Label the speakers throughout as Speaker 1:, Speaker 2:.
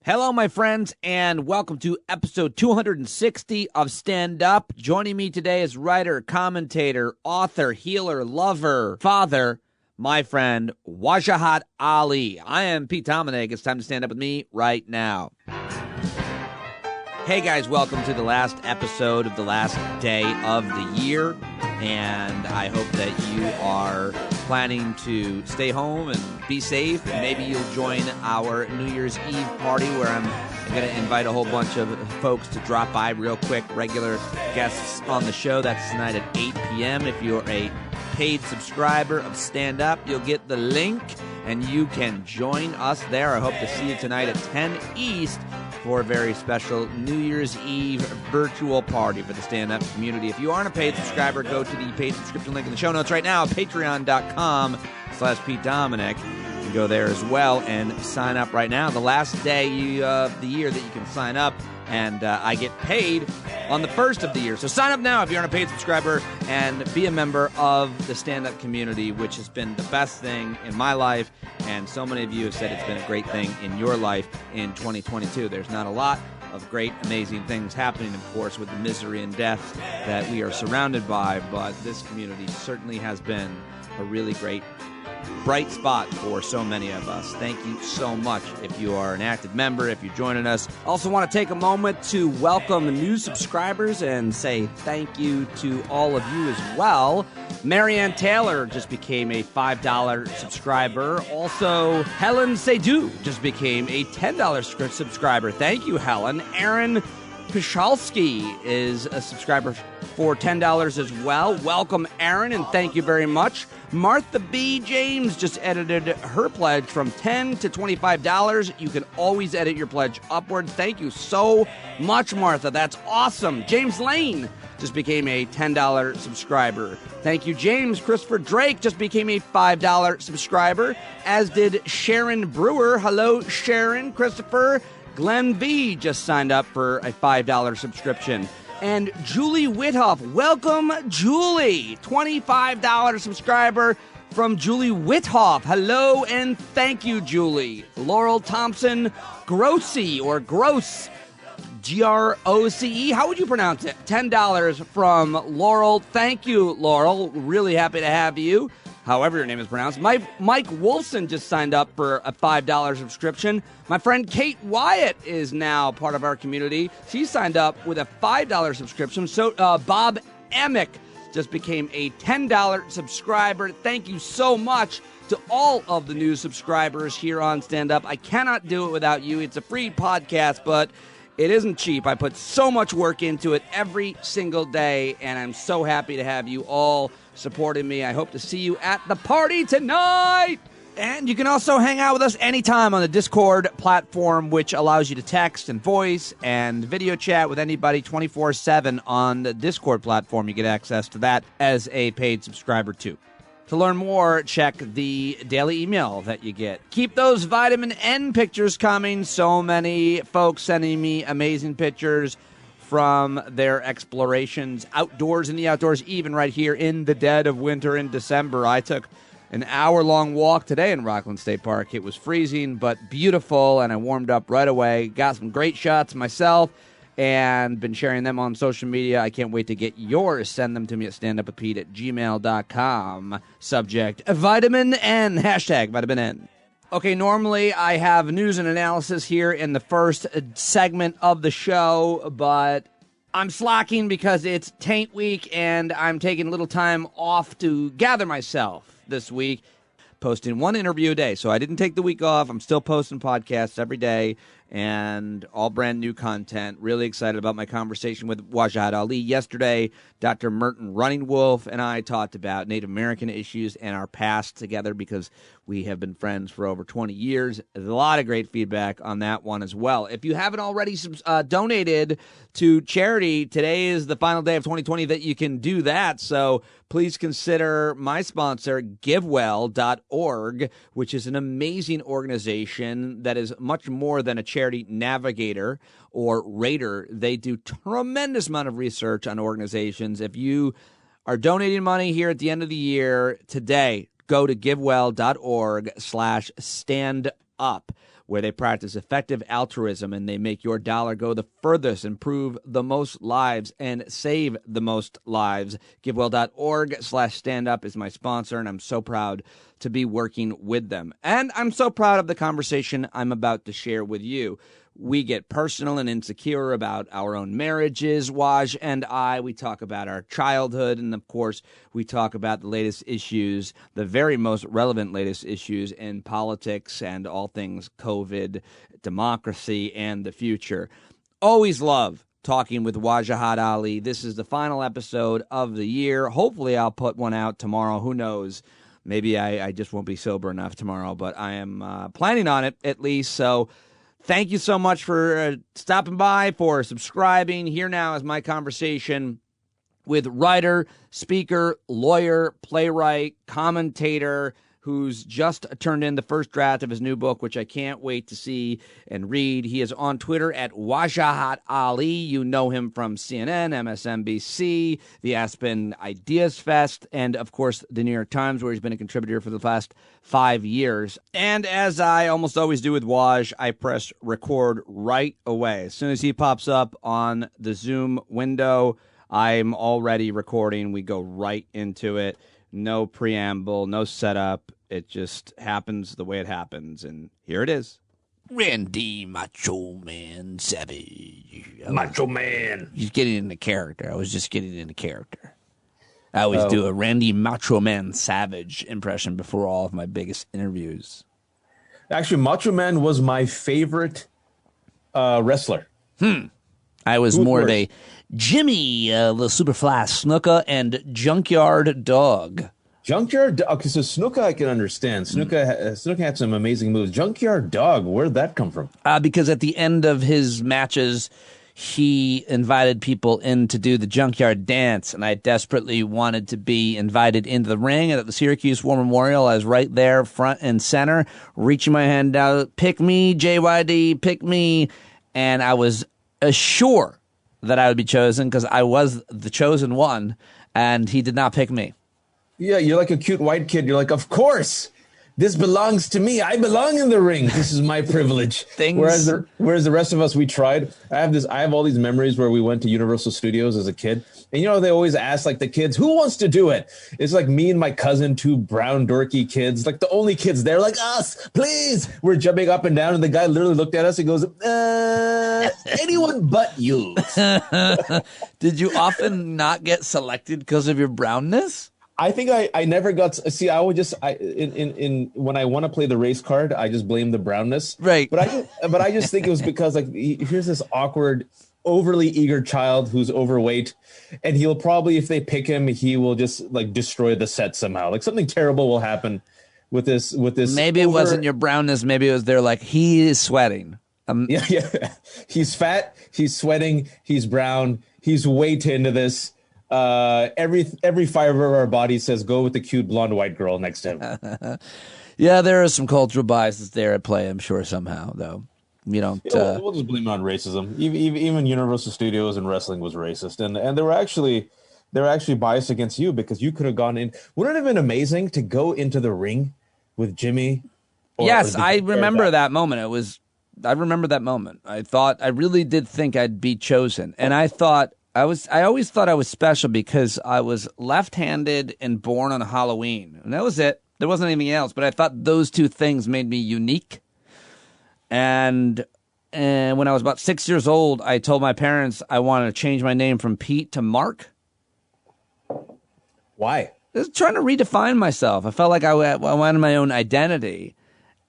Speaker 1: Hello, my friends, and welcome to episode 260 of Stand Up. Joining me today is writer, commentator, author, healer, lover, father, my friend, Wajahat Ali. I am Pete Dominic. It's time to stand up with me right now. Hey, guys, welcome to the last episode of the last day of the year, and I hope that you are planning to stay home and be safe, and maybe you'll join our New Year's Eve party where I'm going to invite a whole bunch of folks to drop by real quick, regular guests on the show. That's tonight at 8 p.m. If you're a paid subscriber of Stand Up, you'll get the link, and you can join us there. I hope to see you tonight at 10 East for a very special New Year's Eve virtual party for the stand-up community. If you aren't a paid subscriber, go to the paid subscription link in the show notes right now, patreon.com/Pete Dominic. You can go there as well and sign up right now. The last day of the year that you can sign up, and I get paid on the first of the year. So sign up now if you aren't a paid subscriber and be a member of the stand-up community, which has been the best thing in my life, and so many of you have said it's been a great thing in your life in 2022. There's not a lot of great, amazing things happening, of course, with the misery and death that we are surrounded by, but this community certainly has been a really great bright spot for so many of us. Thank you so much if you are an active member, if you're joining us. Also want to take a moment to welcome new subscribers and say thank you to all of you as well. Marianne Taylor just became a $5 subscriber. Also, Helen Seydoux just became a $10 subscriber. Thank you, Helen. Aaron Pichalski is a subscriber for $10 as well. Welcome, Aaron, and thank you very much. Martha B. James just edited her pledge from $10 to $25. You can always edit your pledge upward. Thank you so much, Martha. That's awesome. James Lane just became a $10 subscriber. Thank you, James. Christopher Drake just became a $5 subscriber, as did Sharon Brewer. Hello, Sharon. Christopher. Glenn V. just signed up for a $5 subscription. And Julie Withoff. Welcome, Julie. $25 subscriber from Julie Withoff. Hello and thank you, Julie. Laurel Thompson Grossi, or Gross, Groce. How would you pronounce it? $10 from Laurel. Thank you, Laurel. Really happy to have you, however your name is pronounced. Mike Wolfson just signed up for a $5 subscription. My friend Kate Wyatt is now part of our community. She signed up with a $5 subscription. So Bob Emick just became a $10 subscriber. Thank you so much to all of the new subscribers here on Stand Up. I cannot do it without you. It's a free podcast, but it isn't cheap. I put so much work into it every single day, and I'm so happy to have you all supporting me. I hope to see you at the party tonight. And you can also hang out with us anytime on the Discord platform, which allows you to text and voice and video chat with anybody 24/7 on the Discord platform. You get access to that as a paid subscriber too. To learn more, check the daily email that you get. Keep those vitamin N pictures coming. So many folks sending me amazing pictures from their explorations outdoors, in the outdoors, even right here in the dead of winter in December. I took an hour-long walk today in Rockland State Park. It was freezing but beautiful, and I warmed up right away. Got some great shots myself and been sharing them on social media. I can't wait to get yours. Send them to me at standupwithpete@gmail.com. Subject, vitamin N, hashtag vitamin N. Okay, normally I have news and analysis here in the first segment of the show, but I'm slacking because it's Taint Week, and I'm taking a little time off to gather myself this week, posting one interview a day. So I didn't take the week off. I'm still posting podcasts every day and all brand new content. Really excited about my conversation with Wajahat Ali yesterday. Dr. Merton Running Wolf and I talked about Native American issues and our past together because we have been friends for over 20 years. There's a lot of great feedback on that one as well. If you haven't already donated to charity, today is the final day of 2020 that you can do that. So please consider my sponsor, GiveWell.org, which is an amazing organization that is much more than a charity navigator or rater. They do tremendous amount of research on organizations. If you are donating money here at the end of the year today, go to givewell.org/standup. where they practice effective altruism and they make your dollar go the furthest, improve the most lives, and save the most lives. GiveWell.org/standup is my sponsor, and I'm so proud to be working with them. And I'm so proud of the conversation I'm about to share with you. We get personal and insecure about our own marriages, Waj and I. We talk about our childhood, and of course, we talk about the latest issues, the very most relevant latest issues in politics and all things COVID, democracy, and the future. Always love talking with Wajahat Ali. This is the final episode of the year. Hopefully, I'll put one out tomorrow. Who knows? Maybe I just won't be sober enough tomorrow, but I am planning on it at least, so thank you so much for stopping by, for subscribing. Here now is my conversation with writer, speaker, lawyer, playwright, commentator, who's just turned in the first draft of his new book, which I can't wait to see and read. He is on Twitter at Wajahat Ali. You know him from CNN, MSNBC, the Aspen Ideas Fest, and, of course, the New York Times, where he's been a contributor for the past 5 years. And as I almost always do with Waj, I press record right away. As soon as he pops up on the Zoom window, I'm already recording. We go right into it. No preamble, no setup. It just happens the way it happens, and here it is. Randy Macho Man Savage.
Speaker 2: Macho Man.
Speaker 1: He's getting into character. I was just getting into character. I always do a Randy Macho Man Savage impression before all of my biggest interviews.
Speaker 2: Actually, Macho Man was my favorite wrestler.
Speaker 1: I was more of a Jimmy, the Superfly Snuka, and Junkyard Dog.
Speaker 2: Junkyard, okay, so Snuka I can understand. Snuka had some amazing moves. Junkyard Dog, where'd that come from?
Speaker 1: Because at the end of his matches, he invited people in to do the Junkyard Dance, and I desperately wanted to be invited into the ring. And at the Syracuse War Memorial, I was right there, front and center, reaching my hand out, pick me, JYD, pick me. And I was sure that I would be chosen because I was the chosen one, and he did not pick me.
Speaker 2: Yeah, you're like a cute white kid. You're like, of course, this belongs to me. I belong in the ring. This is my privilege. Whereas the rest of us, we tried. I have all these memories where we went to Universal Studios as a kid. And, they always ask, like, the kids, who wants to do it? It's like me and my cousin, two brown, dorky kids, like the only kids there, like us, please. We're jumping up and down. And the guy literally looked at us and goes, anyone but you.
Speaker 1: Did you often not get selected because of your brownness?
Speaker 2: I think I never got. See, I would just when I want to play the race card, I just blame the brownness.
Speaker 1: Right.
Speaker 2: But I just think it was because, like, here's this awkward, overly eager child who's overweight, and he'll probably, if they pick him, he will just, like, destroy the set somehow. Like, something terrible will happen with this.
Speaker 1: Maybe it wasn't your brownness. Maybe it was they're like, he is sweating.
Speaker 2: Yeah. He's fat. He's sweating. He's brown. He's way too into this. Every fiber of our body says go with the cute blonde white girl next to him.
Speaker 1: Yeah, there are some cultural biases there at play, I'm sure, somehow, though. You don't.
Speaker 2: We'll just blame it on racism. Even Universal Studios and wrestling was racist, and they were actually biased against you because you could have gone in. Wouldn't it have been amazing to go into the ring with Jimmy?
Speaker 1: Yes, I remember that moment. I remember that moment. I really did think I'd be chosen, and I always thought I was special because I was left-handed and born on Halloween. And that was it. There wasn't anything else. But I thought those two things made me unique. And when I was about 6 years old, I told my parents I wanted to change my name from Pete to Mark.
Speaker 2: Why?
Speaker 1: I was trying to redefine myself. I felt like I wanted my own identity.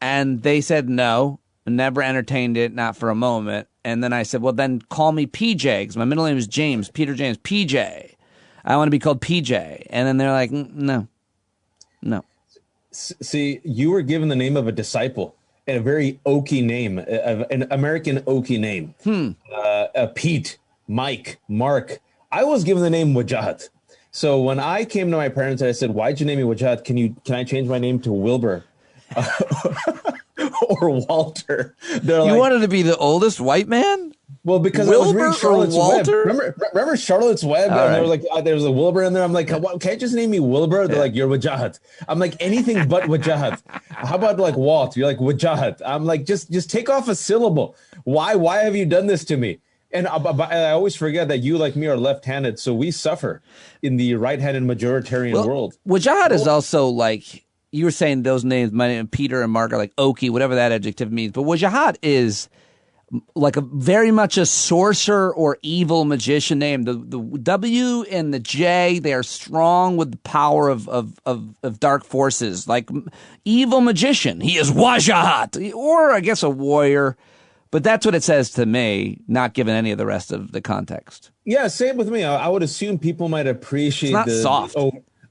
Speaker 1: And they said no. Never entertained it, not for a moment. And then I said, well, then call me PJ, because my middle name is James, Peter James, PJ. I want to be called PJ. And then they're like, no.
Speaker 2: See, you were given the name of a disciple and a very oaky name, an American oaky name. Pete, Mike, Mark. I was given the name Wajahat. So when I came to my parents and I said, why'd you name me Wajahat? Can I change my name to Wilbur? Or Walter.
Speaker 1: You wanted to be the oldest white man?
Speaker 2: Well, because
Speaker 1: Wilbur
Speaker 2: I was reading Charlotte's Web. Remember Charlotte's Web?
Speaker 1: All
Speaker 2: and
Speaker 1: right.
Speaker 2: there was like there was a Wilbur in there. I'm like, can't you just name me Wilbur? They're like, you're Wajahat. I'm like, anything but Wajahat. How about like Walt? You're like Wajahat. I'm like, just take off a syllable. Why have you done this to me? And I always forget that you, like me, are left-handed, so we suffer in the right-handed majoritarian world.
Speaker 1: Wajahat is also like, you were saying those names, my name, Peter and Mark, are like Okie, whatever that adjective means. But Wajahat is like a very much a sorcerer or evil magician name. The W and the J, they are strong with the power of dark forces, like evil magician. He is Wajahat, or I guess a warrior. But that's what it says to me, not given any of the rest of the context.
Speaker 2: Yeah, same with me. I would assume people might appreciate
Speaker 1: soft.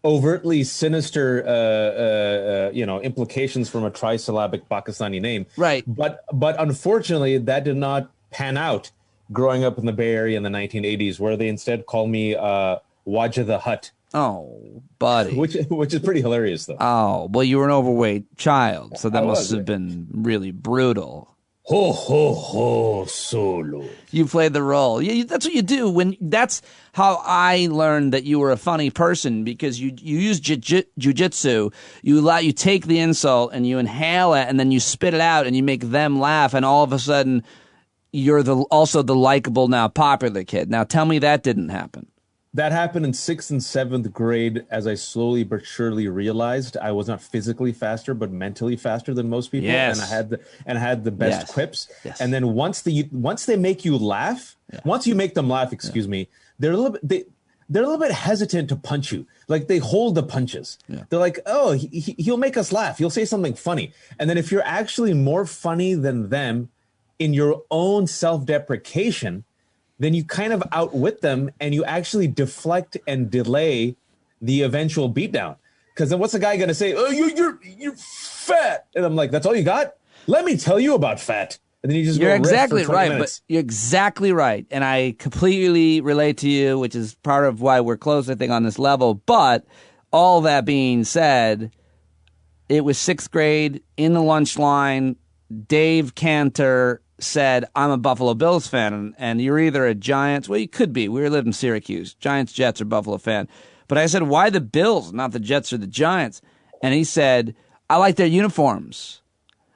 Speaker 2: Overtly sinister, implications from a trisyllabic Pakistani name.
Speaker 1: Right.
Speaker 2: But unfortunately, that did not pan out growing up in the Bay Area in the 1980s, where they instead called me Wajah the Hutt.
Speaker 1: Oh, buddy.
Speaker 2: Which is pretty hilarious, though.
Speaker 1: Oh, well, you were an overweight child, so that must have been really brutal.
Speaker 2: Ho, ho, ho, solo.
Speaker 1: You played the role. That's what you do. That's how I learned that you were a funny person, because you use jujitsu. You take the insult and you inhale it, and then you spit it out and you make them laugh, and all of a sudden you're also the likable, now popular kid. Now tell me that didn't happen.
Speaker 2: That happened in 6th and 7th grade, as I slowly but surely realized I was not physically faster, but mentally faster than most people.
Speaker 1: Yes.
Speaker 2: And I had the best quips.
Speaker 1: Yes.
Speaker 2: And then once they make you laugh, once you make them laugh, they're a little bit hesitant to punch you. Like, they hold the punches. Yeah. They're like, oh, he'll make us laugh. He'll say something funny. And then if you're actually more funny than them in your own self-deprecation, then you kind of outwit them, and you actually deflect and delay the eventual beatdown. Because then what's the guy going to say? Oh, you're fat. And I'm like, that's all you got? Let me tell you about fat. And then you just
Speaker 1: You're exactly right,
Speaker 2: minutes.
Speaker 1: but you're exactly right. And I completely relate to you, which is part of why we're close, I think, on this level. But all that being said, it was 6th grade in the lunch line. Dave Cantor said, I'm a Buffalo Bills fan, and you're either a Giants, well, you could be. We lived in Syracuse. Giants, Jets, or Buffalo fan. But I said, why the Bills, not the Jets or the Giants? And he said, I like their uniforms.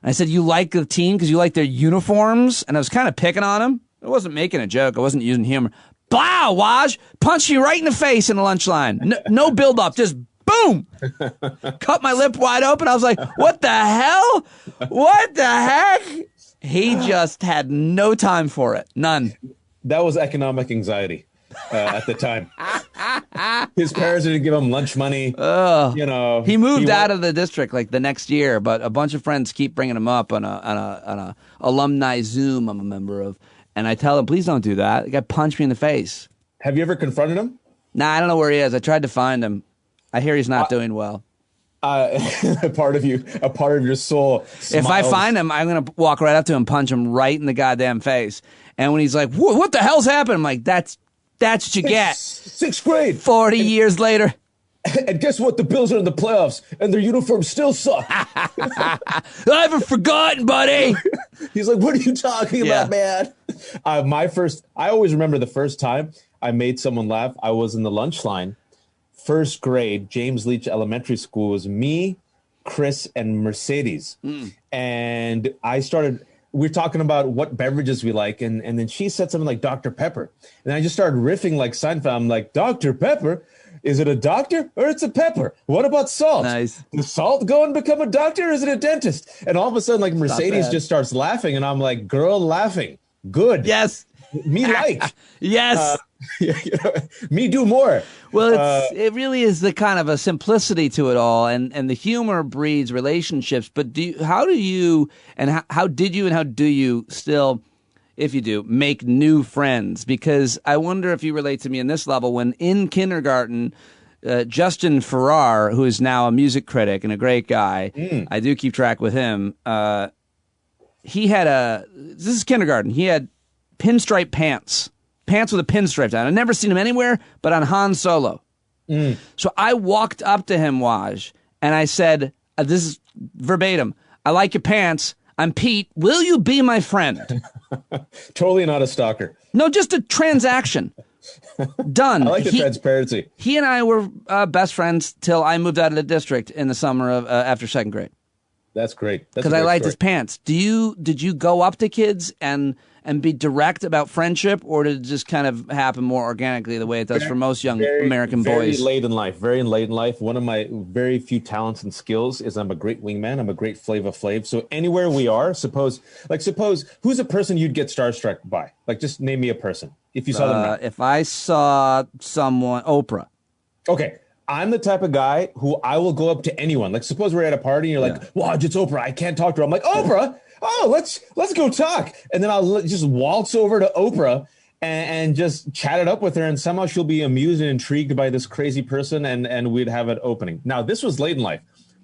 Speaker 1: And I said, you like the team because you like their uniforms? And I was kind of picking on him. I wasn't making a joke. I wasn't using humor. Blow, Waj! Punched you right in the face in the lunch line. No build-up, just boom! Cut my lip wide open. I was like, what the hell? What the heck? He just had no time for it. None.
Speaker 2: That was economic anxiety at the time. His parents didn't give him lunch money. He moved out of the district like the next year, but a bunch of friends keep bringing him up on a alumni Zoom I'm a member of, and I tell them, please don't do that. The guy punched me in the face. Have you ever confronted him?
Speaker 1: Nah, I don't know where he is. I tried to find him. I hear he's not doing well.
Speaker 2: A part of your soul smiles.
Speaker 1: If I find him, I'm going to walk right up to him, punch him right in the goddamn face. And when he's like, what the hell's happened? I'm like, that's what you get.
Speaker 2: 6th grade.
Speaker 1: 40 years later.
Speaker 2: And guess what? The Bills are in the playoffs, and their uniforms still suck.
Speaker 1: I haven't forgotten, buddy.
Speaker 2: He's like, what are you talking about, man? I always remember the first time I made someone laugh. I was in the lunch line. 1st grade, James Leach Elementary School, was me, Chris, and Mercedes. And we're talking about what beverages we like, and then she said something like Dr. Pepper. And I just started riffing like Seinfeld. I'm like, Dr. Pepper? Is it a doctor or it's a pepper? What about salt?
Speaker 1: Nice.
Speaker 2: Does salt go and become a doctor, or is it a dentist? And all of a sudden, like, Mercedes just starts laughing, and I'm like, girl laughing. Good.
Speaker 1: Yes.
Speaker 2: Me like.
Speaker 1: Yes.
Speaker 2: Me do more.
Speaker 1: Well, it really is the kind of a simplicity to it all, and the humor breeds relationships. But how did you and how do you still, if you do, make new friends? Because I wonder if you relate to me in this level. When in kindergarten, Justin Farrar, who is now a music critic and a great guy, I do keep track with him. He had this is kindergarten. He had pinstripe pants with a pinstripe down. I've never seen him anywhere but on Han Solo. So I walked up to him, Waj, and I said, this is verbatim, I like your pants. I'm Pete. Will you be my friend?
Speaker 2: Totally not a stalker.
Speaker 1: No, just a transaction. Done.
Speaker 2: I like the transparency.
Speaker 1: He and I were best friends till I moved out of the district in the summer of after second grade.
Speaker 2: That's great.
Speaker 1: Because I liked his pants. Did you go up to kids and be direct about friendship, or did it just kind of happen more organically the way it does for most young American boys?
Speaker 2: Very late in life. One of my very few talents and skills is I'm a great wingman. I'm a great Flava Flav. So anywhere we are, suppose who's a person you'd get starstruck by? Like, just name me a person if you saw them. Now.
Speaker 1: If I saw someone, Oprah.
Speaker 2: Okay. I'm the type of guy who I will go up to anyone. Like, suppose we're at a party and you're like, "Wow, it's Oprah. I can't talk to her." I'm like, "Oprah? Oh, let's go talk." And then I'll just waltz over to Oprah and just chat it up with her, and somehow she'll be amused and intrigued by this crazy person, and we'd have an opening. Now, this was late in life.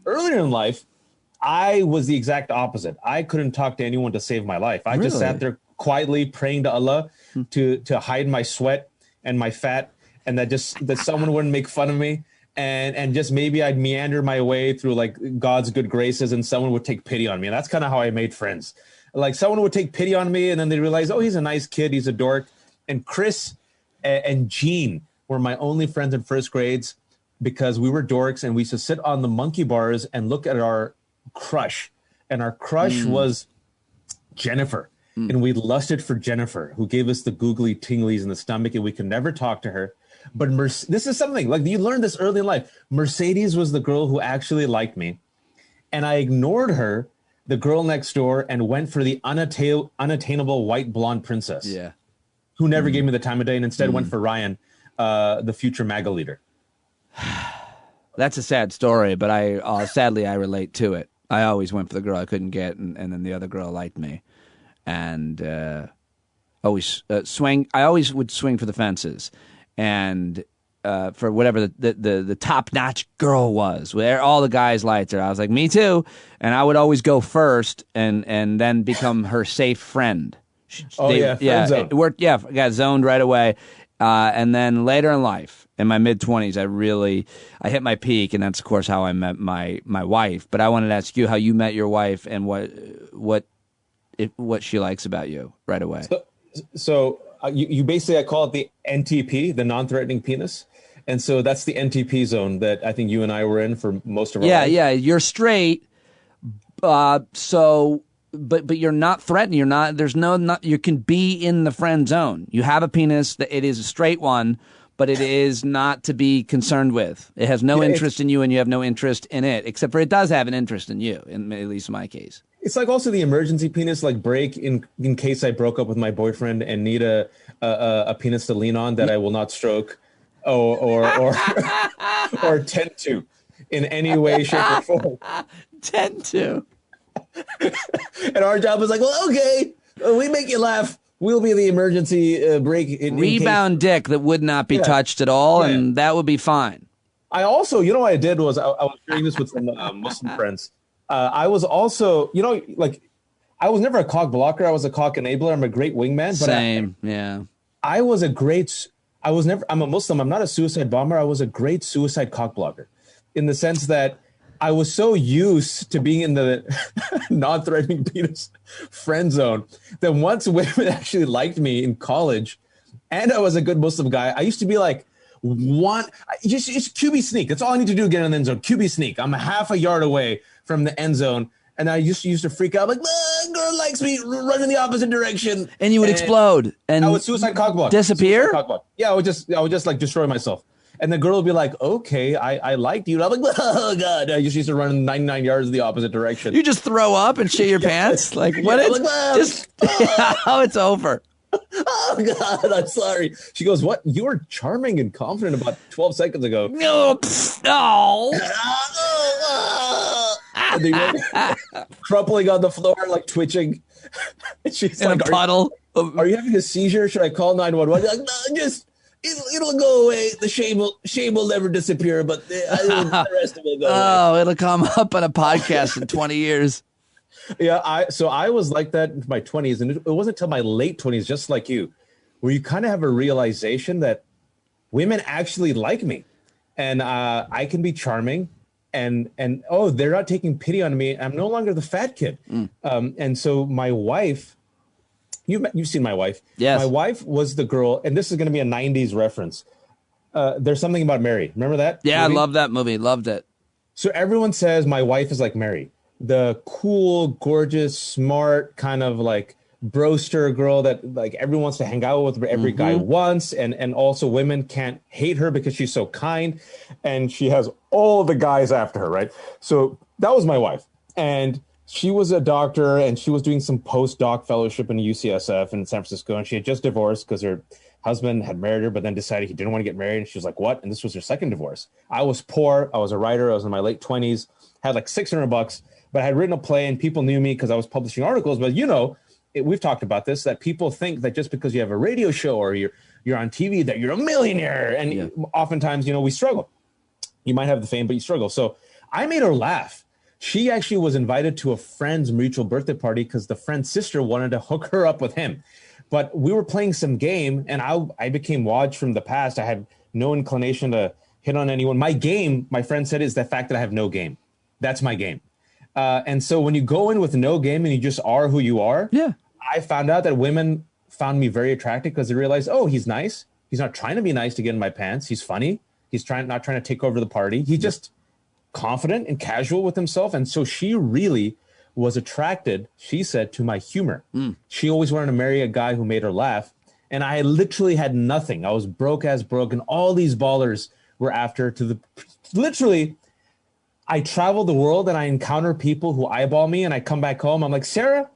Speaker 2: Earlier in life, I was the exact opposite. I couldn't talk to anyone to save my life. I just sat there quietly praying to Allah to hide my sweat and my fat, and that someone wouldn't make fun of me. And just maybe I'd meander my way through like God's good graces, and someone would take pity on me. And that's kind of how I made friends. Like, someone would take pity on me, and then they realize, oh, he's a nice kid, he's a dork. And Chris and Gene were my only friends in first grades because we were dorks, and we used to sit on the monkey bars and look at our crush. And our crush was Jennifer. And we lusted for Jennifer, who gave us the googly tinglies in the stomach, and we could never talk to her. But this is something like you learned this early in life. Mercedes was the girl who actually liked me, and I ignored her, the girl next door, and went for the unattainable white blonde princess. Yeah, who never gave me the time of day, and instead went for Ryan, the future MAGA leader.
Speaker 1: That's a sad story, but sadly I relate to it. I always went for the girl I couldn't get, and then the other girl liked me, and always swing. I always would swing for the fences. And for whatever the top-notch girl was, where all the guys liked her, I was like, me too. And I would always go first and then become her safe friend. Friend zone. It worked. Yeah, I got zoned right away. And then later in life, in my mid-20s, I hit my peak, and that's, of course, how I met my wife. But I wanted to ask you how you met your wife and what she likes about you right away.
Speaker 2: So you basically, I call it the NTP, the non-threatening penis. And so that's the NTP zone that I think you and I were in for most of our life.
Speaker 1: Yeah, you're straight. But you're not threatening. You're not, you can be in the friend zone. You have a penis, that it is a straight one, but it is not to be concerned with. It has no interest in you, and you have no interest in it, except for it does have an interest in you, at least in my case.
Speaker 2: It's like also the emergency penis, like break in case I broke up with my boyfriend and need a penis to lean on that I will not stroke or tend to in any way, shape, or form.
Speaker 1: Tend to.
Speaker 2: And our job is like, well, okay, we make you laugh. We'll be the emergency break.
Speaker 1: Rebound dick that would not be touched at all, and that would be fine.
Speaker 2: I also, what I did was I was sharing this with some Muslim friends. I was also, I was never a cock blocker. I was a cock enabler. I'm a great wingman. But I'm a Muslim. I'm not a suicide bomber. I was a great suicide cock blocker in the sense that I was so used to being in the non-threatening penis friend zone that once women actually liked me in college and I was a good Muslim guy, I used to be like, just QB sneak. That's all I need to do to get in the end zone. QB sneak. I'm a half a yard away from the end zone. And I used to freak out like, girl likes me, run in the opposite direction.
Speaker 1: And you would explode. And
Speaker 2: I would suicide cockblock.
Speaker 1: Disappear?
Speaker 2: Yeah, I would just like destroy myself. And the girl would be like, okay, I liked you. And I'm like, oh God. I just used to run 99 yards in the opposite direction.
Speaker 1: You just throw up and shit your pants? Like, what? It's over.
Speaker 2: Oh God, I'm sorry. She goes, what? You were charming and confident about 12 seconds ago.
Speaker 1: No.
Speaker 2: Crumpling on the floor, like twitching. She's
Speaker 1: in like, a puddle.
Speaker 2: Are you having a seizure? Should I call 911? You're like, no, just it'll go away. The shame will never disappear, but the rest of it will go away.
Speaker 1: Oh, it'll come up on a podcast in 20 years.
Speaker 2: Yeah, I was like that in my 20s, and it wasn't until my late 20s, just like you, where you kind of have a realization that women actually like me, and I can be charming, and oh, they're not taking pity on me. I'm no longer the fat kid. And so my wife, you've seen my wife.
Speaker 1: Yes.
Speaker 2: My wife was the girl, and this is going to be a 90s reference. There's Something About Mary. Remember that?
Speaker 1: Yeah,
Speaker 2: movie?
Speaker 1: I love that movie. Loved it.
Speaker 2: So everyone says my wife is like Mary, the cool, gorgeous, smart, kind of like broster girl that like everyone wants to hang out with, every guy wants, and also women can't hate her because she's so kind, and she has all the guys after her, right? So that was my wife, and she was a doctor, and she was doing some postdoc fellowship in UCSF in San Francisco, and she had just divorced because her husband had married her, but then decided he didn't want to get married, and she was like, "What?" And this was her second divorce. I was poor. I was a writer. I was in my late 20s. Had like $600, but I had written a play, and people knew me because I was publishing articles. But we've talked about this, that people think that just because you have a radio show or you're on TV that you're a millionaire, and oftentimes we struggle. You might have the fame, but you struggle. So I made her laugh. She actually was invited to a friend's mutual birthday party because the friend's sister wanted to hook her up with him. But we were playing some game, and I became Waj from the past. I had no inclination to hit on anyone. My game, my friend said, is the fact that I have no game. That's my game. And so when you go in with no game and you just are who you are, I found out that women found me very attractive because they realized, oh, he's nice. He's not trying to be nice to get in my pants. He's funny. He's not trying to take over the party. He's just confident and casual with himself. And so she really was attracted, she said, to my humor. She always wanted to marry a guy who made her laugh. And I literally had nothing. I was broke as broke. And all these ballers were after literally, I travel the world and I encounter people who eyeball me, and I come back home. I'm like, Sarah,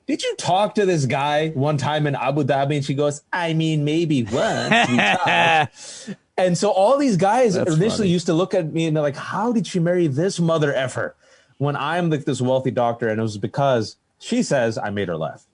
Speaker 2: did you talk to this guy one time in Abu Dhabi? And she goes, I mean, maybe once we talked. And so all these guys initially used to look at me and they're like, how did she marry this mother effer when I'm like this wealthy doctor? And it was because she says I made her laugh.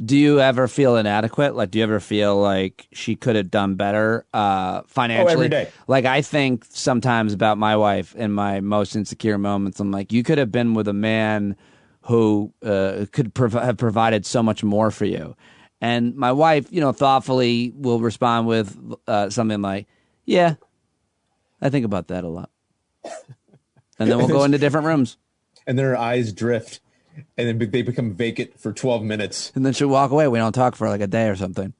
Speaker 1: Do you ever feel inadequate? Like, do you ever feel like she could have done better financially?
Speaker 2: Oh, every day.
Speaker 1: Like, I think sometimes about my wife in my most insecure moments. I'm like, you could have been with a man who could have provided so much more for you. And my wife, thoughtfully will respond with something like, yeah, I think about that a lot. And then we'll go into different rooms.
Speaker 2: And then her eyes drift. And then they become vacant for 12 minutes.
Speaker 1: And then she'll walk away. We don't talk for like a day or something.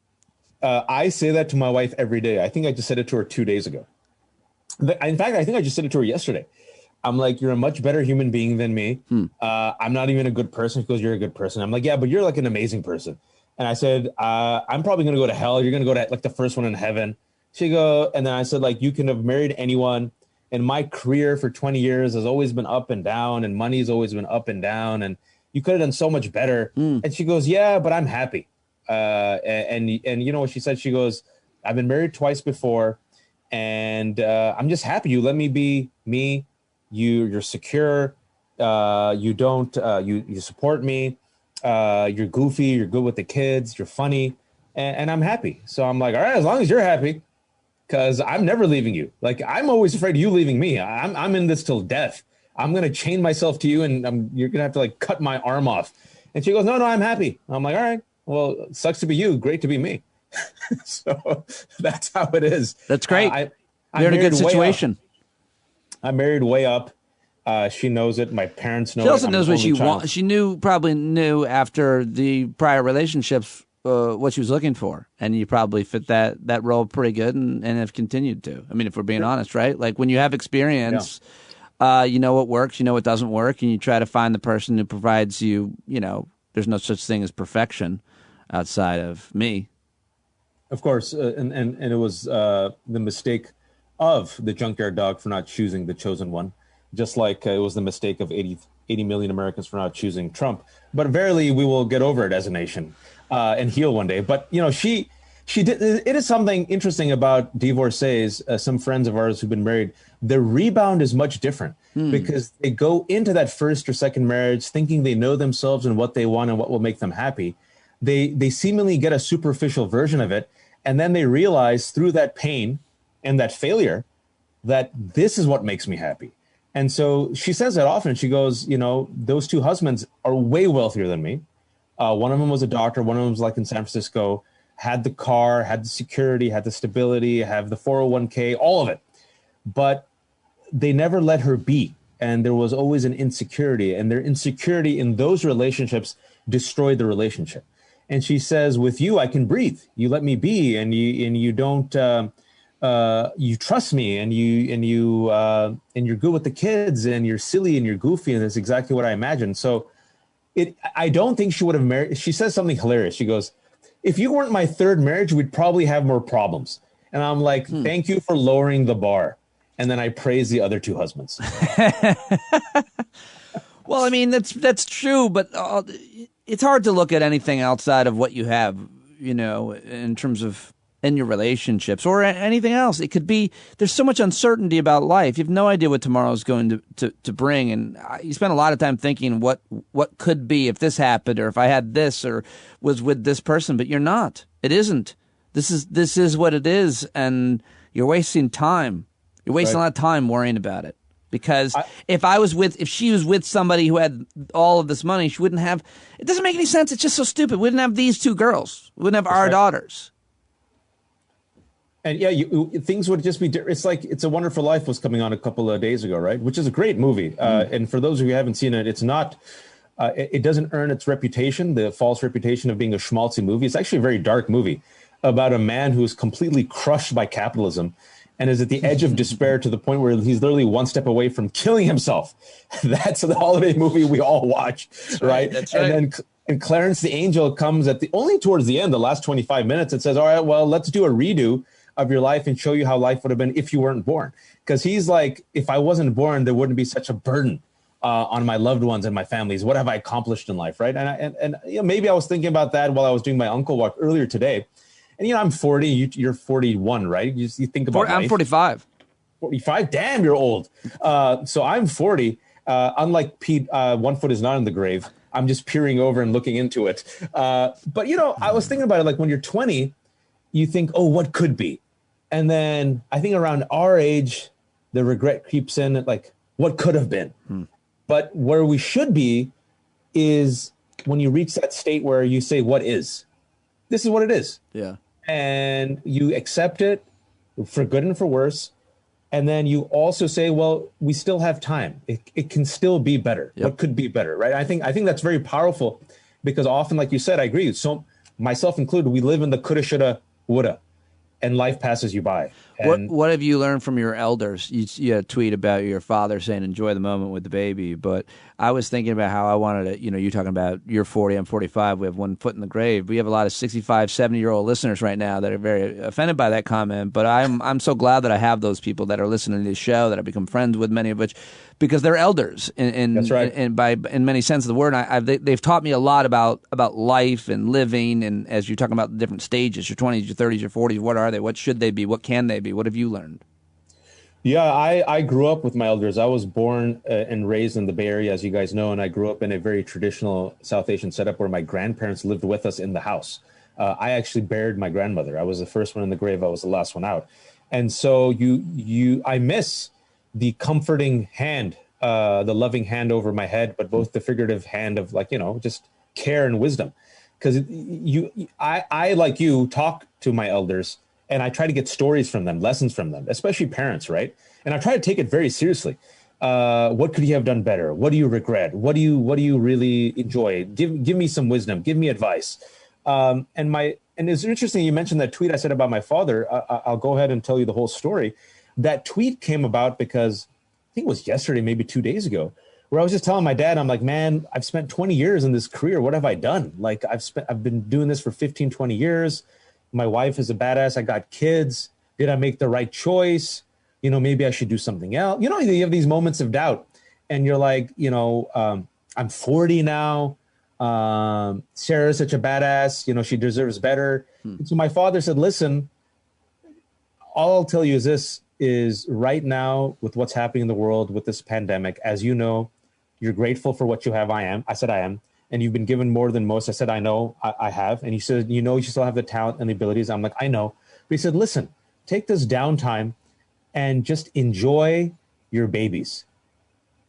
Speaker 2: I say that to my wife every day. I think I just said it to her 2 days ago. In fact, I think I just said it to her yesterday. I'm like, you're a much better human being than me. I'm not even a good person. She goes, you're a good person. I'm like, yeah, but you're like an amazing person. And I said, I'm probably going to go to hell. You're going to go to like the first one in heaven. And then I said, like, you can have married anyone. And my career for 20 years has always been up and down, and money's always been up and down. And you could have done so much better. And she goes, yeah, but I'm happy. And you know what she said? She goes, I've been married twice before, and I'm just happy. You let me be me. You're secure. You don't. You support me. You're goofy. You're good with the kids. You're funny, and I'm happy. So I'm like, all right, as long as you're happy, because I'm never leaving you. Like, I'm always afraid of you leaving me. I'm in this till death. I'm gonna chain myself to you, and you're gonna have to like cut my arm off. And she goes, no, I'm happy. I'm like, all right. Well, it sucks to be you. Great to be me. So that's how it is.
Speaker 1: That's great. You're in a good situation.
Speaker 2: I'm married way up. She knows it. My parents know it.
Speaker 1: She also knows what she wants. She probably knew after the prior relationships what she was looking for. And you probably fit that role pretty good and have continued to. I mean, if we're being honest, right? Like when you have experience, you know what works, you know what doesn't work, and you try to find the person who provides you, there's no such thing as perfection outside of me. Of course.
Speaker 2: And it was the mistake of the junkyard dog for not choosing the chosen one, just like it was the mistake of 80 million Americans for not choosing Trump. But verily, we will get over it as a nation and heal one day. But, she did. It is something interesting about divorcees, some friends of ours who've been married. The rebound is much different because they go into that first or second marriage thinking they know themselves and what they want and what will make them happy. They seemingly get a superficial version of it. And then they realize through that pain and that failure that this is what makes me happy. And so she says that often. She goes, those two husbands are way wealthier than me. One of them was a doctor. One of them was like in San Francisco, had the car, had the security, had the stability, have the 401k, all of it. But they never let her be. And there was always an insecurity, and their insecurity in those relationships destroyed the relationship. And she says, with you, I can breathe. You let me be, and you don't, you trust me, and you're good with the kids, and you're silly and you're goofy. And that's exactly what I imagined. So I don't think she would have married. She says something hilarious. She goes, if you weren't my third marriage, we'd probably have more problems. And I'm like, thank you for lowering the bar. And then I praise the other two husbands.
Speaker 1: Well, I mean, that's true, but it's hard to look at anything outside of what you have, in terms of in your relationships or anything else. It could be, there's so much uncertainty about life. You have no idea what tomorrow's going to bring. And you spend a lot of time thinking what could be if this happened, or if I had this, or was with this person, but you're not. It isn't. This is what it is. And you're wasting time. You're wasting a lot of time worrying about it. Because if she was with somebody who had all of this money, she wouldn't have. It doesn't make any sense. It's just so stupid. We wouldn't have these two girls. We wouldn't have our daughters.
Speaker 2: And things would just be. It's like It's a Wonderful Life was coming on a couple of days ago, right? Which is a great movie. And for those of you who haven't seen it, it's not. It doesn't earn its reputation, the false reputation of being a schmaltzy movie. It's actually a very dark movie about a man who is completely crushed by capitalism and is at the edge of despair to the point where he's literally one step away from killing himself. That's the holiday movie we all watch, right?
Speaker 1: That's right.
Speaker 2: And Clarence the Angel comes only towards the end, the last 25 minutes, and says, all right, well, let's do a redo of your life and show you how life would have been if you weren't born. Because he's like, if I wasn't born, there wouldn't be such a burden on my loved ones and my families. What have I accomplished in life, right? And maybe I was thinking about that while I was doing my uncle walk earlier today. And, I'm 40, you're 41, right? You think about
Speaker 1: I'm 45.
Speaker 2: 45? Damn, you're old. So I'm 40. Unlike Pete, one foot is not in the grave. I'm just peering over and looking into it. But, I was thinking about it, like when you're 20, you think, oh, what could be? And then I think around our age, the regret creeps in, like what could have been. But where we should be is when you reach that state where you say, what is? This is what it is.
Speaker 1: Yeah.
Speaker 2: And you accept it for good and for worse. And then you also say, well, we still have time. It can still be better. Yep. What could be better, right? I think that's very powerful because often, like you said, I agree. So myself included, we live in the coulda, shoulda, woulda, and life passes you by. And
Speaker 1: what have you learned from your elders? You had a tweet about your father saying, enjoy the moment with the baby. But I was thinking about how I wanted to, you're talking about you're 40, I'm 45. We have one foot in the grave. We have a lot of 65, 70-year-old listeners right now that are very offended by that comment. But I'm so glad that I have those people that are listening to this show, that I've become friends with, many of which, because they're elders
Speaker 2: That's right.
Speaker 1: in many sense of the word. They've taught me a lot about life and living. And as you're talking about the different stages, your 20s, your 30s, your 40s, what are they? What should they be? What can they be? What have you learned?
Speaker 2: Yeah, I grew up with my elders. I was born and raised in the Bay Area, as you guys know, and I grew up in a very traditional South Asian setup where my grandparents lived with us in the house. I actually buried my grandmother. I was the first one in the grave. I was the last one out. And so I miss the comforting hand, the loving hand over my head, but both the figurative hand of just care and wisdom. Because I, like you, talk to my elders. And I try to get stories from them, lessons from them, especially parents, right? And I try to take it very seriously. What could you have done better? What do you regret? What do you really enjoy? Give me some wisdom. Give me advice. And it's interesting you mentioned that tweet I said about my father. I'll go ahead and tell you the whole story. That tweet came about because I think it was yesterday, maybe 2 days ago, where I was just telling my dad, I'm like, man, I've spent 20 years in this career. What have I done? Like I've been doing this for 15, 20 years. My wife is a badass. I got kids. Did I make the right choice? Maybe I should do something else. You have these moments of doubt and you're like, I'm 40 now. Sarah's such a badass. She deserves better. So my father said, listen, all I'll tell you is this is right now with what's happening in the world with this pandemic, as you know, you're grateful for what you have. I said, I am. And you've been given more than most. I said, I know, I have. And he said, you still have the talent and the abilities. I'm like, I know. But he said, listen, take this downtime and just enjoy your babies.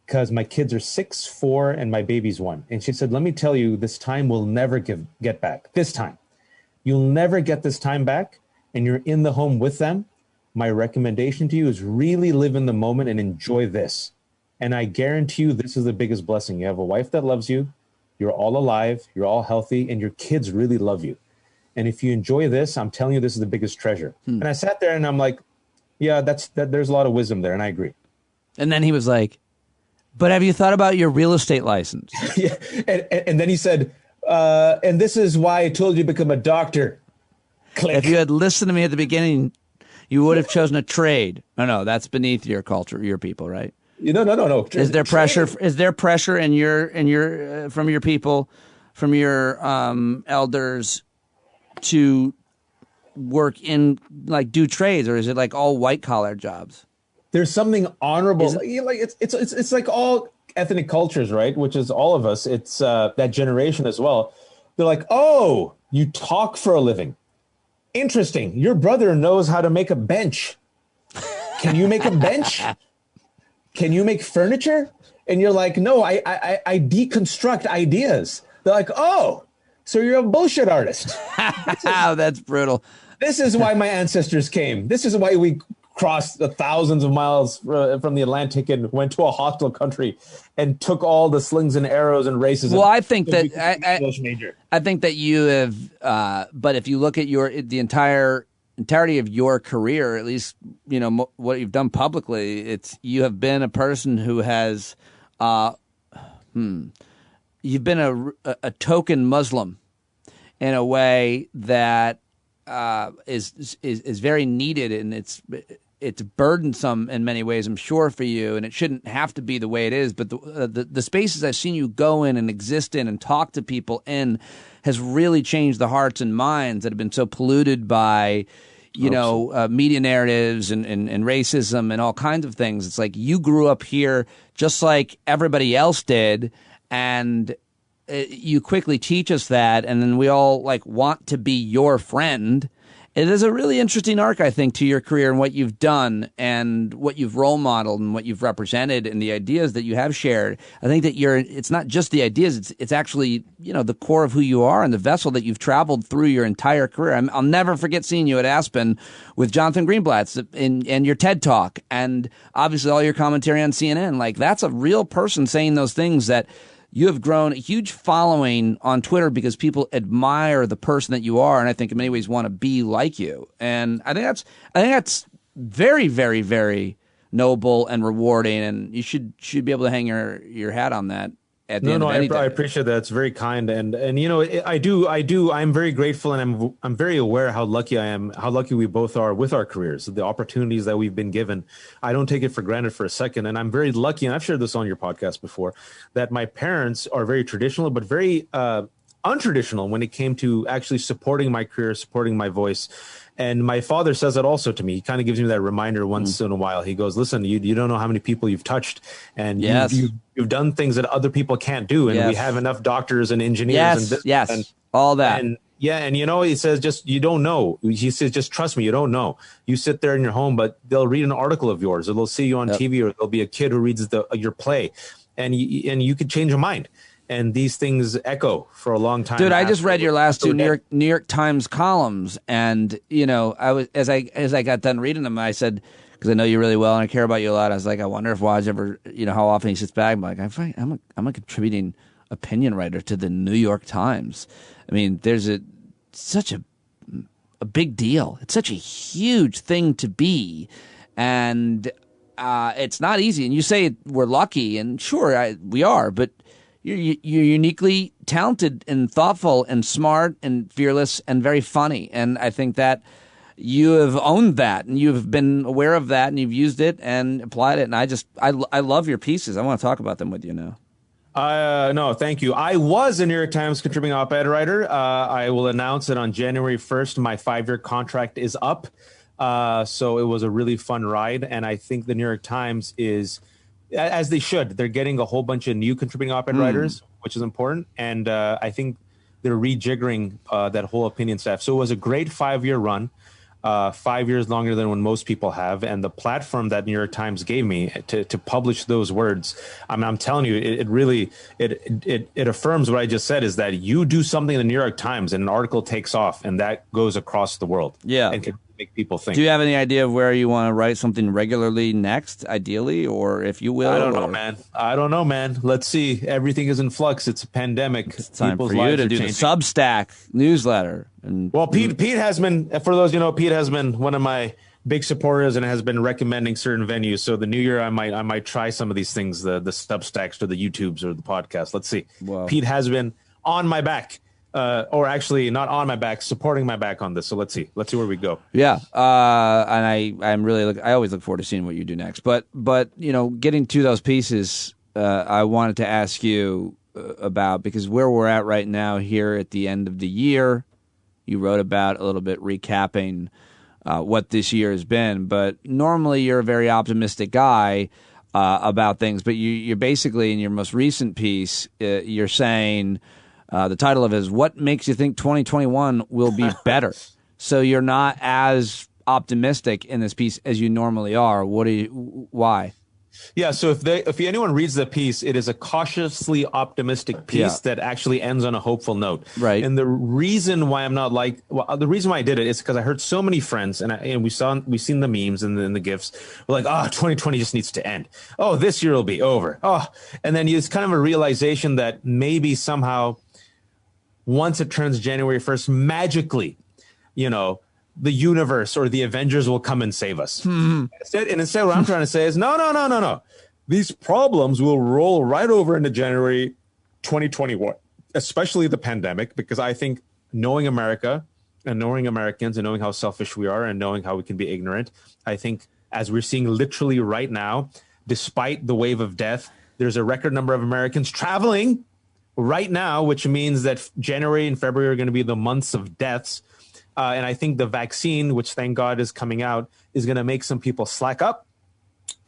Speaker 2: Because my kids are 6, 4, and my baby's 1. And she said, let me tell you, this time will never get back. This time. You'll never get this time back. And you're in the home with them. My recommendation to you is really live in the moment and enjoy this. And I guarantee you, this is the biggest blessing. You have a wife that loves you. You're all alive. You're all healthy. And your kids really love you. And if you enjoy this, I'm telling you, this is the biggest treasure. And I sat there and I'm like, yeah, there's a lot of wisdom there. And I agree.
Speaker 1: And then he was like, but have you thought about your real estate license?
Speaker 2: Yeah. And then he said, and this is why I told you to become a doctor. Click.
Speaker 1: If you had listened to me at the beginning, you would have chosen a trade. No, that's beneath your culture, your people, right?
Speaker 2: No.
Speaker 1: Is there pressure? Is there pressure in your from your people, from your elders, to work in like do trades, or is it like all white collar jobs?
Speaker 2: There's something honorable. Like it's like all ethnic cultures, right? Which is all of us. It's that generation as well. They're like, oh, you talk for a living. Interesting. Your brother knows how to make a bench. Can you make a bench? Can you make furniture? And you're like, no, I deconstruct ideas. They're like, oh, so you're a bullshit artist.
Speaker 1: That's brutal.
Speaker 2: This is why my ancestors came. This is why we crossed the thousands of miles from the Atlantic and went to a hostile country and took all the slings and arrows and races.
Speaker 1: Well, I think that I think that you have, but if you look at the entirety of your career, at least what you've done publicly, you have been a person who has, you've been a token Muslim in a way that is very needed, and it's burdensome in many ways, I'm sure, for you, and it shouldn't have to be the way it is. But the spaces I've seen you go in and exist in and talk to people in has really changed the hearts and minds that have been so polluted by media narratives and racism and all kinds of things. It's like you grew up here just like everybody else did, and you quickly teach us that, and then we all want to be your friend. It is a really interesting arc, I think, to your career and what you've done and what you've role modeled and what you've represented and the ideas that you have shared. I think that it's not just the ideas, it's actually, the core of who you are and the vessel that you've traveled through your entire career. I'll never forget seeing you at Aspen with Jonathan Greenblatt and your TED Talk, and obviously all your commentary on CNN. That's a real person saying those things that you have grown a huge following on Twitter because people admire the person that you are, and I think in many ways want to be like you. And I think that's very, very, very noble and rewarding, and you should be able to hang your hat on that. At the end of any day.
Speaker 2: I appreciate that. It's very kind, and I do. I'm very grateful, and I'm very aware how lucky I am, how lucky we both are with our careers, the opportunities that we've been given. I don't take it for granted for a second, and I'm very lucky. And I've shared this on your podcast before, that my parents are very traditional, but very untraditional when it came to actually supporting my career, supporting my voice. And my father says that also to me. He kind of gives me that reminder once in a while. He goes, listen, you don't know how many people you've touched, and you've done things that other people can't do. And we have enough doctors and engineers.
Speaker 1: And all that.
Speaker 2: And he says, just, you don't know. He says, just trust me, you don't know. You sit there in your home, but they'll read an article of yours, or they'll see you on TV, or there'll be a kid who reads your play, and you could change your mind. And these things echo for a long time.
Speaker 1: Dude, I just read your last two New York Times columns, and I was as I got done reading them, I said, because I know you really well and I care about you a lot, I was like, I wonder if Waj ever, how often he sits back. I'm like, I'm a contributing opinion writer to the New York Times. I mean, there's such a big deal. It's such a huge thing to be, and it's not easy. And you say we're lucky, and sure, we are, but you're uniquely talented and thoughtful and smart and fearless and very funny. And I think that you have owned that, and you've been aware of that, and you've used it and applied it. And I love your pieces. I want to talk about them with you now.
Speaker 2: No, thank you. I was a New York Times contributing op-ed writer. I will announce that on January 1st, my 5-year contract is up. So it was a really fun ride. And I think the New York Times is, as they should, they're getting a whole bunch of new contributing op-ed writers, which is important. And I think they're rejiggering that whole opinion staff. So it was a great 5-year run, 5 years longer than when most people have. And the platform that New York Times gave me to publish those words, I'm telling you, it really affirms what I just said, is that you do something in the New York Times and an article takes off, and that goes across the world.
Speaker 1: Yeah.
Speaker 2: And make people think.
Speaker 1: Do you have any idea of where you want to write something regularly next, ideally, or if you will?
Speaker 2: I don't know, man. Let's see. Everything is in flux. It's a pandemic.
Speaker 1: It's time for you to do the Substack newsletter.
Speaker 2: Well, Pete has been, for those you know, Pete has been one of my big supporters and has been recommending certain venues. So the new year, I might try some of these things, the Substacks or the YouTubes or the podcast. Let's see. Whoa. Pete has been on my back. Or actually not on my back, supporting my back on this. So let's see where we go.
Speaker 1: Yeah, and I'm really I always look forward to seeing what you do next. But you know, getting to those pieces, I wanted to ask you about, because where we're at right now here at the end of the year, you wrote about a little bit recapping what this year has been. But normally you're a very optimistic guy about things. But you're basically, in your most recent piece, you're saying. The title of it is "What Makes You Think 2021 Will Be Better?" So you're not as optimistic in this piece as you normally are. Why?
Speaker 2: Yeah. So if anyone reads the piece, it is a cautiously optimistic piece that actually ends on a hopeful note.
Speaker 1: Right.
Speaker 2: And the reason why I'm not the reason why I did it is because I heard so many friends and we've seen the memes and the GIFs. We're like, 2020 just needs to end. Oh, this year will be over. Oh, and then it's kind of a realization that maybe somehow, once it turns January 1st, magically, you know, the universe or the Avengers will come and save us. Instead, what I'm trying to say is, no. These problems will roll right over into January 2021, especially the pandemic, because I think knowing America and knowing Americans and knowing how selfish we are and knowing how we can be ignorant, I think as we're seeing literally right now, despite the wave of death, there's a record number of Americans traveling right now, which means that January and February are going to be the months of deaths. And I think the vaccine, which thank God is coming out, is going to make some people slack up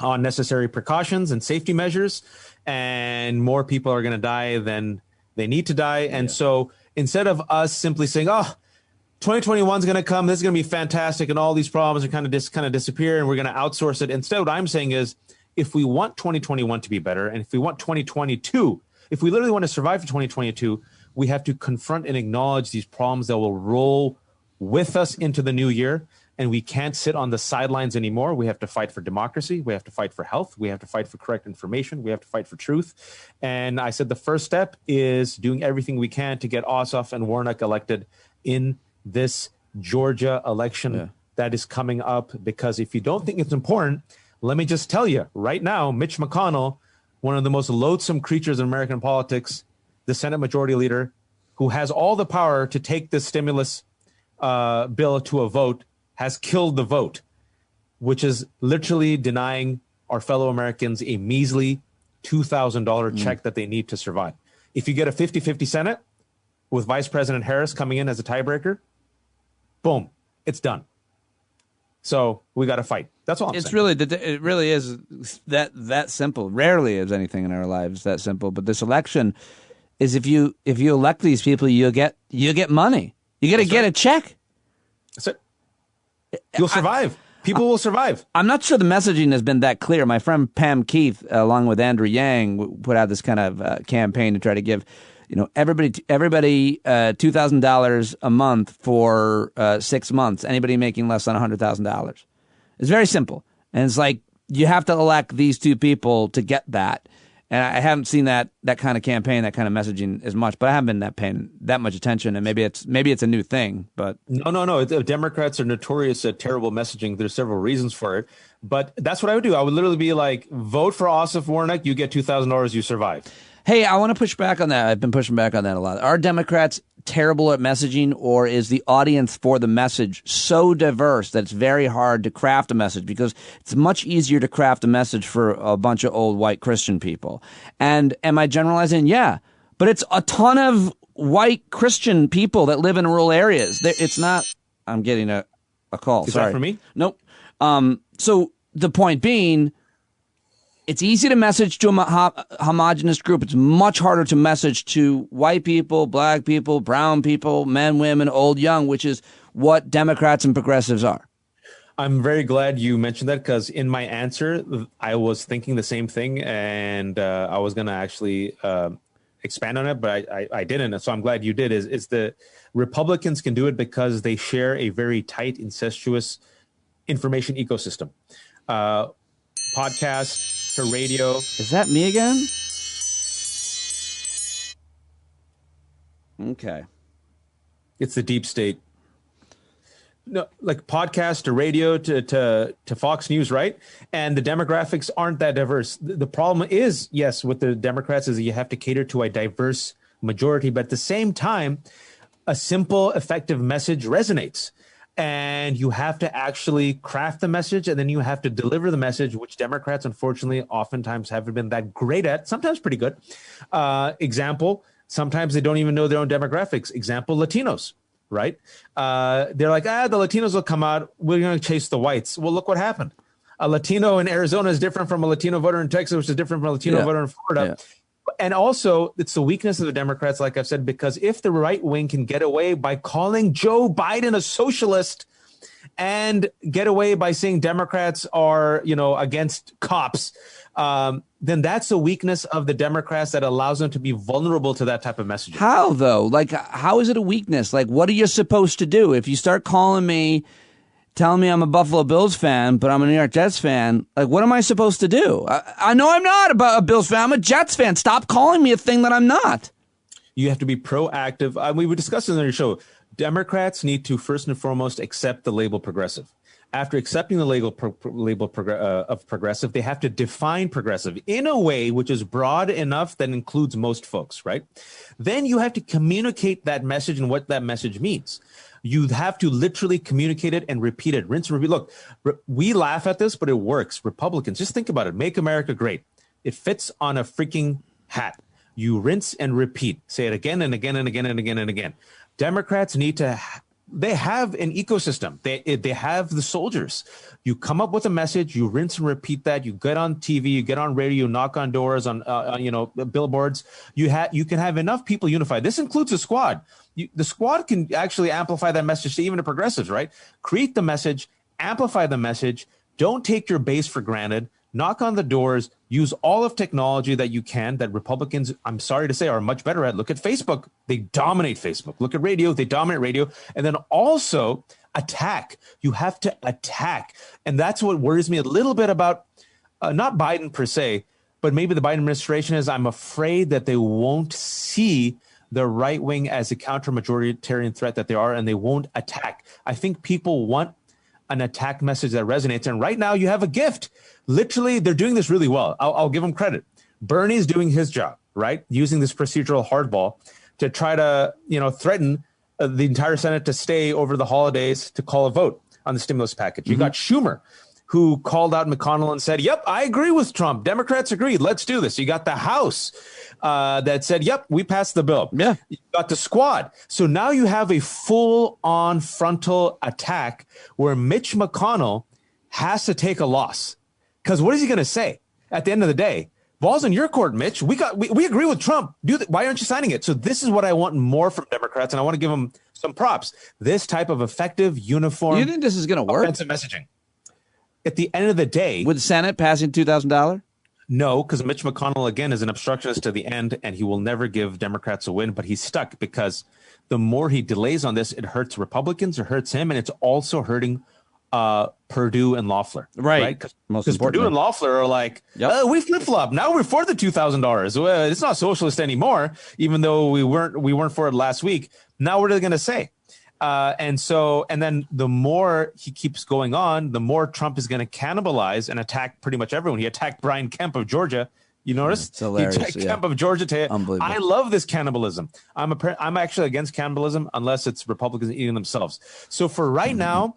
Speaker 2: on necessary precautions and safety measures. And more people are going to die than they need to die. And so instead of us simply saying, 2021 is going to come, this is going to be fantastic, and all these problems are kind of disappear, and we're going to outsource it. Instead, what I'm saying is, if we want 2021 to be better, and if we want 2022, if we literally want to survive for 2022, we have to confront and acknowledge these problems that will roll with us into the new year. And we can't sit on the sidelines anymore. We have to fight for democracy. We have to fight for health. We have to fight for correct information. We have to fight for truth. And I said the first step is doing everything we can to get Ossoff and Warnock elected in this Georgia election that is coming up. Because if you don't think it's important, let me just tell you right now, Mitch McConnell, one of the most loathsome creatures in American politics, the Senate Majority Leader, who has all the power to take this stimulus bill to a vote, has killed the vote, which is literally denying our fellow Americans a measly $2,000 check that they need to survive. If you get a 50-50 Senate with Vice President Harris coming in as a tiebreaker, boom, it's done. So we got to fight. That's all I'm saying.
Speaker 1: It really is that simple. Rarely is anything in our lives that simple. But this election is, if you elect these people, you get money. You got to get a check.
Speaker 2: That's it. You'll survive. People will survive.
Speaker 1: I'm not sure the messaging has been that clear. My friend Pam Keith, along with Andrew Yang, put out this kind of campaign to try to give, everybody $2,000 a month for 6 months. Anybody making less than $100,000. It's very simple, and it's like you have to elect these two people to get that. And I haven't seen that kind of campaign, that kind of messaging as much, but I haven't been paying that much attention. And maybe it's a new thing, but
Speaker 2: no. Democrats are notorious at terrible messaging. There's several reasons for it, but that's what I would do. I would literally be like, vote for Ossoff Warnock. You get $2,000. You survive. Hey,
Speaker 1: I want to push back on that. I've been pushing back on that a lot. Are Democrats terrible at messaging, or is the audience for the message so diverse that it's very hard to craft a message? Because it's much easier to craft a message for a bunch of old white Christian people. And am I generalizing? Yeah. But it's a ton of white Christian people that live in rural areas. It's not. I'm getting a call.
Speaker 2: Is
Speaker 1: Sorry.
Speaker 2: that for me?
Speaker 1: Nope. So the point being, it's easy to message to a homogenous group. It's much harder to message to white people, black people, brown people, men, women, old, young, which is what Democrats and progressives are.
Speaker 2: I'm very glad you mentioned that, because in my answer, I was thinking the same thing, and I was going to actually expand on it, but I didn't. And so I'm glad you did. Is the Republicans can do it because they share a very tight, incestuous information ecosystem. Podcast to radio.
Speaker 1: Is that me again? Okay.
Speaker 2: It's the deep state. No, like podcast to radio to Fox News, right? And the demographics aren't that diverse. The problem is, yes, with the Democrats is that you have to cater to a diverse majority, but at the same time, a simple, effective message resonates. And you have to actually craft the message, and then you have to deliver the message, which Democrats, unfortunately, oftentimes haven't been that great at, sometimes pretty good. Example, sometimes they don't even know their own demographics. Example, Latinos. Right? They're like, the Latinos will come out. We're going to chase the whites. Well, look what happened. A Latino in Arizona is different from a Latino voter in Texas, which is different from a Latino voter in Florida. Yeah. And also, it's the weakness of the Democrats, like I've said, because if the right wing can get away by calling Joe Biden a socialist and get away by saying Democrats are, against cops, then that's the weakness of the Democrats that allows them to be vulnerable to that type of messaging.
Speaker 1: How, though? Like, how is it a weakness? Like, what are you supposed to do? If you start calling me, telling me I'm a Buffalo Bills fan, but I'm a New York Jets fan, like, what am I supposed to do? I know I'm not a Bills fan. I'm a Jets fan. Stop calling me a thing that I'm not.
Speaker 2: You have to be proactive. We were discussing on your show. Democrats need to first and foremost accept the label progressive. After accepting the label of progressive, they have to define progressive in a way which is broad enough that includes most folks, right? Then you have to communicate that message and what that message means. You have to literally communicate it and repeat it, rinse and repeat. Look, we laugh at this, but it works. Republicans, just think about it. Make America great. It fits on a freaking hat. You rinse and repeat. Say it again and again and again and again and again. Democrats need to... They have an ecosystem. They have the soldiers. You come up with a message, you rinse and repeat that. You get on TV, you get on radio, you knock on doors, on billboards. You can have enough people unified. This includes the squad. The squad can actually amplify that message to even the progressives, right? Create the message, amplify the message. Don't take your base for granted. Knock on the doors, use all of technology that you can, that Republicans, I'm sorry to say, are much better at. Look at Facebook. They dominate Facebook. Look at radio. They dominate radio. And then also attack. You have to attack. And that's what worries me a little bit about, not Biden per se, but maybe the Biden administration is I'm afraid that they won't see the right wing as a counter-majoritarian threat that they are, and they won't attack. I think people want an attack message that resonates. And right now you have a gift. Literally, they're doing this really well. I'll give them credit. Bernie's doing his job, right? Using this procedural hardball to try to, threaten the entire Senate to stay over the holidays to call a vote on the stimulus package. You got Schumer, who called out McConnell and said, yep, I agree with Trump. Democrats agreed. Let's do this. You got the House that said, yep, we passed the bill. Yeah. You got the squad. So now you have a full-on frontal attack where Mitch McConnell has to take a loss. Because what is he going to say at the end of the day? Ball's in your court, Mitch. We agree with Trump. Why aren't you signing it? So this is what I want more from Democrats, and I want to give them some props. This type of effective, uniform,
Speaker 1: you think this is going to work?
Speaker 2: Offensive messaging. At the end of the day,
Speaker 1: with the Senate passing $2,000?
Speaker 2: No, because Mitch McConnell, again, is an obstructionist to the end, and he will never give Democrats a win. But he's stuck because the more he delays on this, it hurts Republicans, it hurts him, and it's also hurting Perdue and Loeffler.
Speaker 1: Right?
Speaker 2: Because Perdue and Loeffler are like, we flip-flop. Now we're for the $2,000. Well, it's not socialist anymore, even though we weren't for it last week. Now what are they going to say? And then the more he keeps going on, the more Trump is going to cannibalize and attack pretty much everyone. He attacked Brian Kemp of Georgia. You noticed?
Speaker 1: It's hilarious.
Speaker 2: He attacked Kemp of Georgia.
Speaker 1: Unbelievable.
Speaker 2: I love this cannibalism. I'm actually against cannibalism unless it's Republicans eating themselves. So for right now,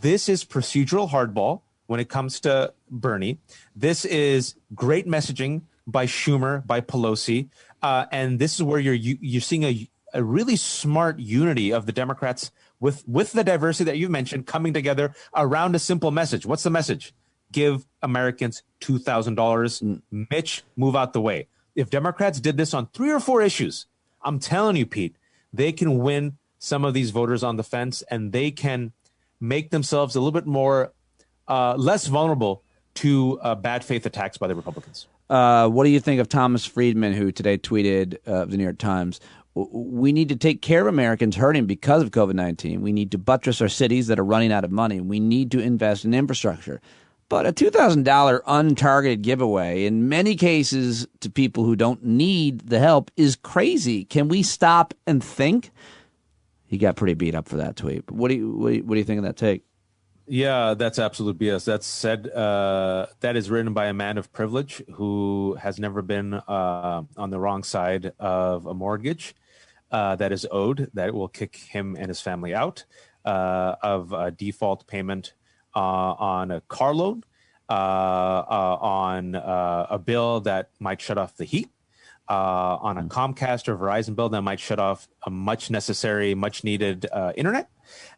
Speaker 2: this is procedural hardball when it comes to Bernie. This is great messaging by Schumer, by Pelosi. And this is where you're seeing a really smart unity of the Democrats with the diversity that you mentioned coming together around a simple message. What's the message? Give Americans $2,000. Mitch, move out the way. If Democrats did this on 3 or 4 issues, I'm telling you, Pete, they can win some of these voters on the fence, and they can make themselves a little bit more less vulnerable to bad faith attacks by the Republicans.
Speaker 1: What do you think of Thomas Friedman, who today tweeted of the New York Times? We need to take care of Americans hurting because of COVID-19. We need to buttress our cities that are running out of money. We need to invest in infrastructure. But a $2,000 untargeted giveaway, in many cases to people who don't need the help, is crazy. Can we stop and think? He got pretty beat up for that tweet. But what do you think of that take?
Speaker 2: Yeah, that's absolute BS. That said, that is written by a man of privilege who has never been on the wrong side of a mortgage that is owed, that will kick him and his family out of a default payment on a car loan, on a bill that might shut off the heat, on a Comcast or Verizon bill that might shut off a much necessary, much needed internet.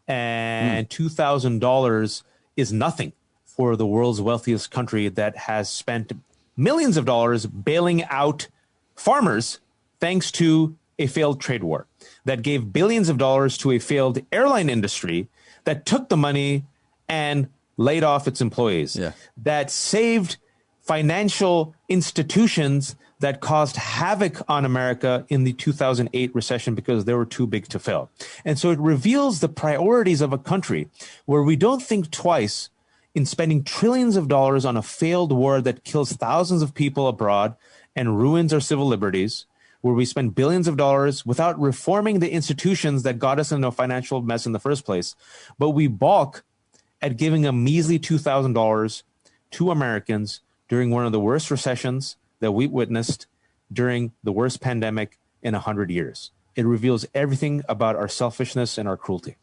Speaker 2: And $2,000 is nothing for the world's wealthiest country that has spent millions of dollars bailing out farmers thanks to a failed trade war, that gave billions of dollars to a failed airline industry that took the money and laid off its employees, that saved financial institutions that caused havoc on America in the 2008 recession because they were too big to fail. And so it reveals the priorities of a country where we don't think twice in spending trillions of dollars on a failed war that kills thousands of people abroad and ruins our civil liberties, where we spend billions of dollars without reforming the institutions that got us into a financial mess in the first place. But we balk at giving a measly $2,000 to Americans during one of the worst recessions that we witnessed during the worst pandemic in 100 years. It reveals everything about our selfishness and our cruelty.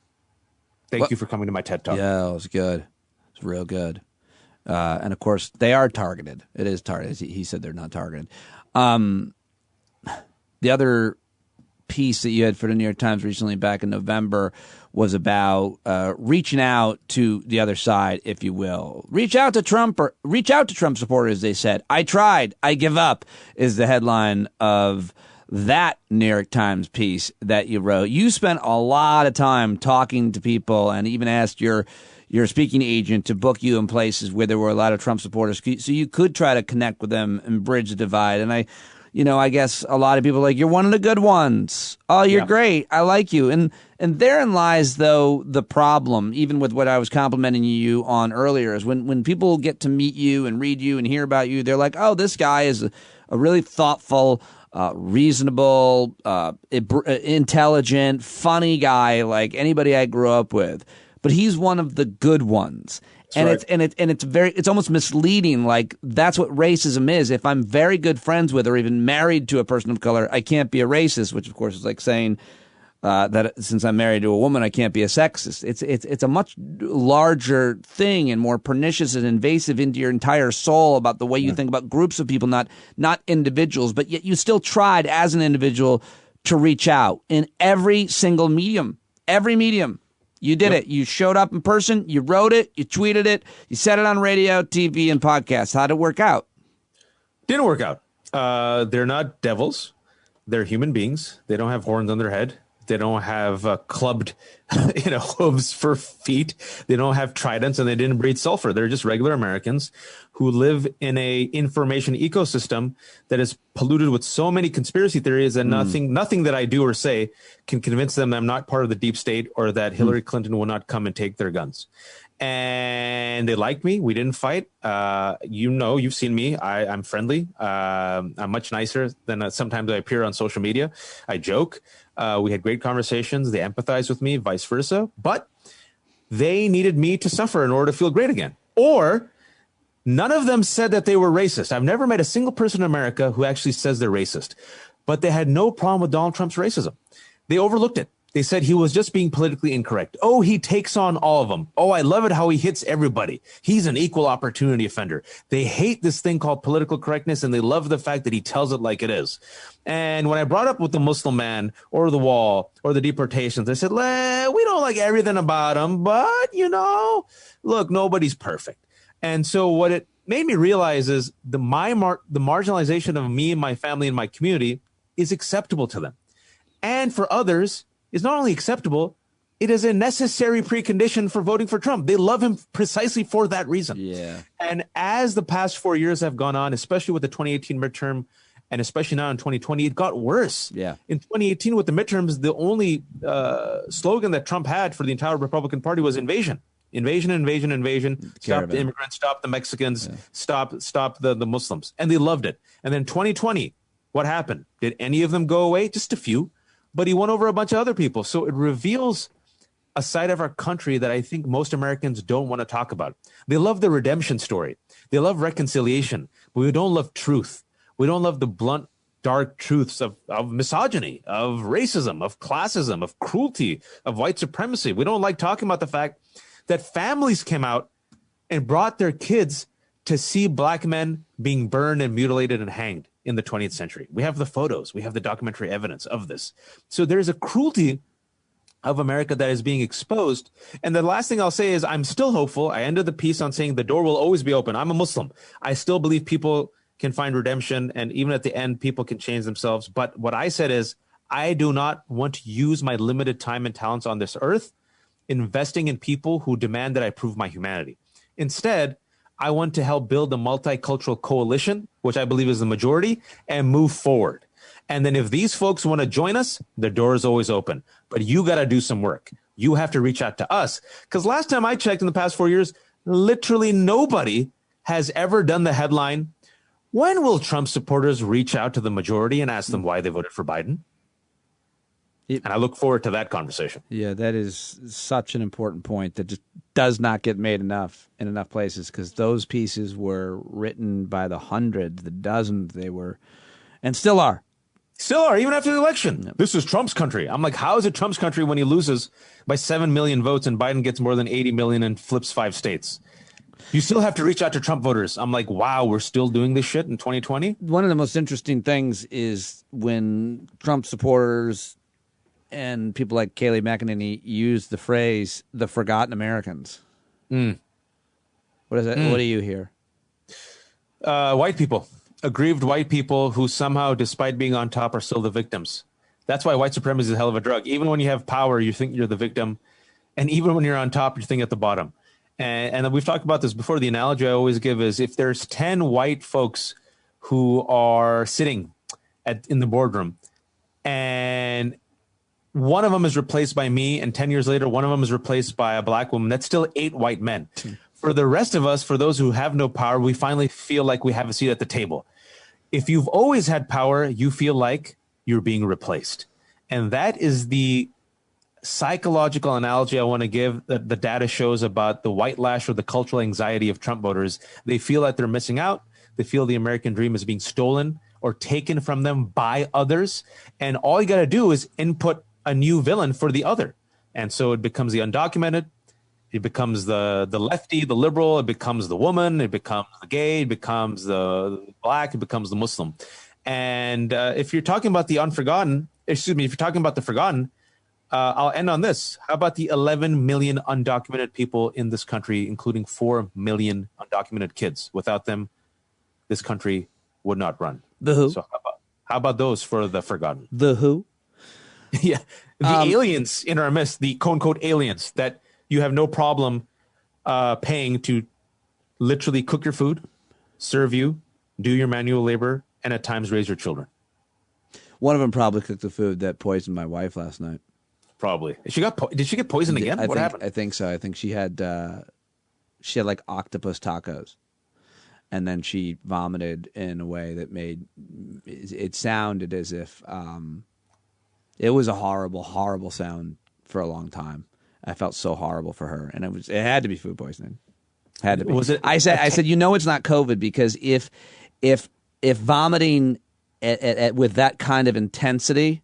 Speaker 2: Thank you for coming to my TED Talk.
Speaker 1: Yeah, it was good. It's real good. And of course, they are targeted. It is targeted. He said they're not targeted. The other piece that you had for the New York Times recently back in November was about reaching out to the other side, if you will. Reach out to Trump supporters, they said. I tried. I give up is the headline of that New York Times piece that you wrote. You spent a lot of time talking to people and even asked your speaking agent to book you in places where there were a lot of Trump supporters so you could try to connect with them and bridge the divide. And I guess a lot of people are like, you're one of the good ones. Oh, you're great. I like you. And therein lies, though, the problem, even with what I was complimenting you on earlier, is when people get to meet you and read you and hear about you, they're like, oh, this guy is a really thoughtful, reasonable, intelligent, funny guy like anybody I grew up with. But he's one of the good ones. And it's almost misleading. Like, that's what racism is. If I'm very good friends with or even married to a person of color, I can't be a racist, which of course is like saying that since I'm married to a woman, I can't be a sexist. It's a much larger thing and more pernicious and invasive into your entire soul about the way you think about groups of people, not individuals. But yet you still tried as an individual to reach out in every single medium, You did it. You showed up in person. You wrote it. You tweeted it. You said it on radio, TV, and podcasts. How'd it work out?
Speaker 2: Didn't work out. They're not devils. They're human beings. They don't have horns on their head. They don't have clubbed, hooves for feet. They don't have tridents, and they didn't breathe sulfur. They're just regular Americans who live in a information ecosystem that is polluted with so many conspiracy theories that nothing that I do or say can convince them I'm not part of the deep state or that Hillary Clinton will not come and take their guns. And they like me. We didn't fight. You've seen me. I'm friendly. I'm much nicer than sometimes I appear on social media. I joke. We had great conversations. They empathized with me, vice versa. But they needed me to suffer in order to feel great again. Or none of them said that they were racist. I've never met a single person in America who actually says they're racist. But they had no problem with Donald Trump's racism. They overlooked it. They said he was just being politically incorrect. Oh, he takes on all of them. Oh, I love it how he hits everybody. He's an equal opportunity offender. They hate this thing called political correctness, and they love the fact that he tells it like it is. And when I brought up with the Muslim man or the wall or the deportations, they said, we don't like everything about him, but, look, nobody's perfect. And so what it made me realize is the marginalization of me and my family and my community is acceptable to them. And for others, is not only acceptable, It is a necessary precondition for voting for Trump. They love him precisely for that reason.
Speaker 1: Yeah.
Speaker 2: And as the past 4 years have gone on, especially with the 2018 midterm, and especially now in 2020, it got worse.
Speaker 1: Yeah.
Speaker 2: In 2018, with the midterms, the only slogan that Trump had for the entire Republican Party was invasion. Invasion, invasion, invasion. Stop the immigrants, stop the Mexicans, stop the Muslims. And they loved it. And then 2020, what happened? Did any of them go away? Just a few. But he won over a bunch of other people. So it reveals a side of our country that I think most Americans don't want to talk about. They love the redemption story. They love reconciliation. But we don't love truth. We don't love the blunt, dark truths of misogyny, of racism, of classism, of cruelty, of white supremacy. We don't like talking about the fact that families came out and brought their kids to see black men being burned and mutilated and hanged in the 20th century. We have the photos. We have the documentary evidence of this. So there's a cruelty of America that is being exposed. And the last thing I'll say is I'm still hopeful. I ended the piece on saying the door will always be open. I'm a Muslim. I still believe people can find redemption. And even at the end, people can change themselves. But what I said is I do not want to use my limited time and talents on this earth investing in people who demand that I prove my humanity. Instead, I want to help build a multicultural coalition, which I believe is the majority, and move forward. And then if these folks want to join us, the door is always open. But you got to do some work. You have to reach out to us. Because last time I checked in the past 4 years, literally nobody has ever done the headline, when will Trump supporters reach out to the majority and ask them why they voted for Biden? And I look forward to that conversation.
Speaker 1: Yeah, that is such an important point that just does not get made enough in enough places, because those pieces were written by the hundreds, the dozens. They were, and still are.
Speaker 2: Still are, even after the election. Yep. This is Trump's country. I'm like, how is it Trump's country when he loses by 7 million votes and Biden gets more than 80 million and flips 5 states? You still have to reach out to Trump voters. I'm like, wow, we're still doing this shit in 2020?
Speaker 1: One of the most interesting things is when Trump supporters and people like Kayleigh McEnany use the phrase "the forgotten Americans." What is that? What do you hear?
Speaker 2: White people, aggrieved white people who somehow, despite being on top, are still the victims. That's why white supremacy is a hell of a drug. Even when you have power, you think you're the victim, and even when you're on top, you think at the bottom. And we've talked about this before. The analogy I always give is if there's 10 white folks who are sitting in the boardroom, and one of them is replaced by me, and 10 years later, one of them is replaced by a black woman, that's still 8 white men. For the rest of us, for those who have no power, we finally feel like we have a seat at the table. If you've always had power, you feel like you're being replaced. And that is the psychological analogy I want to give that the data shows about the white lash or the cultural anxiety of Trump voters. They feel that they're missing out. They feel the American dream is being stolen or taken from them by others. And all you got to do is input a new villain for the other. And so it becomes the undocumented. It becomes the lefty, the liberal. It becomes the woman. It becomes the gay. It becomes the black. It becomes the Muslim. And if you're talking about the unforgotten, if you're talking about the forgotten, I'll end on this. How about the 11 million undocumented people in this country, including 4 million undocumented kids? Without them, this country would not run.
Speaker 1: The who?
Speaker 2: So how about those for the forgotten?
Speaker 1: The who?
Speaker 2: Yeah. The aliens in our midst, the quote unquote aliens that you have no problem paying to literally cook your food, serve you, do your manual labor, and at times raise your children.
Speaker 1: One of them probably cooked the food that poisoned my wife last night.
Speaker 2: Probably. Did she get poisoned again? What happened?
Speaker 1: I think so. I think she had like octopus tacos, and then she vomited in a way that made it sounded as if it was a horrible, horrible sound for a long time. I felt so horrible for her, and it had to be food poisoning. Had to be.
Speaker 2: Was it?
Speaker 1: I said, it's not COVID, because if vomiting with that kind of intensity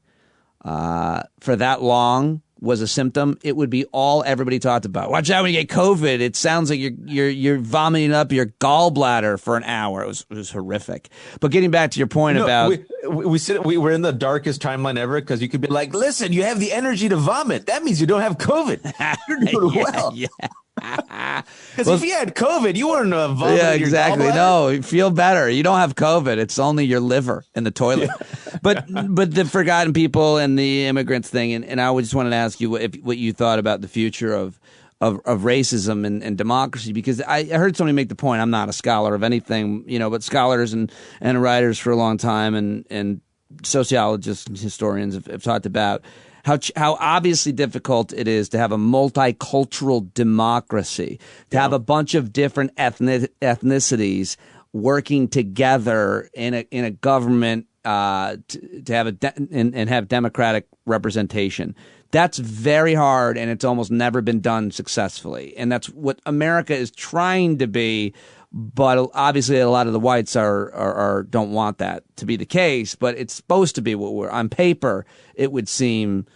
Speaker 1: for that long was a symptom, it would be all everybody talked about. Watch out when you get COVID. It sounds like you're vomiting up your gallbladder for an hour. It was horrific. But getting back to your point about
Speaker 2: we were in the darkest timeline ever, because you could be like, listen, you have the energy to vomit. That means you don't have COVID. You're doing well.
Speaker 1: Yeah.
Speaker 2: Because if you had COVID, you wouldn't have vomited.
Speaker 1: Yeah, exactly. No, you feel better. You don't have COVID. It's only your liver in the toilet. Yeah. But the forgotten people and the immigrants thing, and I just wanted to ask you what you thought about the future of racism and democracy, because I heard somebody make the point. I'm not a scholar of anything, but scholars and writers for a long time and sociologists and historians have talked about how obviously difficult it is to have a multicultural democracy, to have a bunch of different ethnicities working together in a government to have and have democratic representation. That's very hard, and it's almost never been done successfully. And that's what America is trying to be. But obviously, a lot of the whites don't want that to be the case. But it's supposed to be what we're on paper. It would seem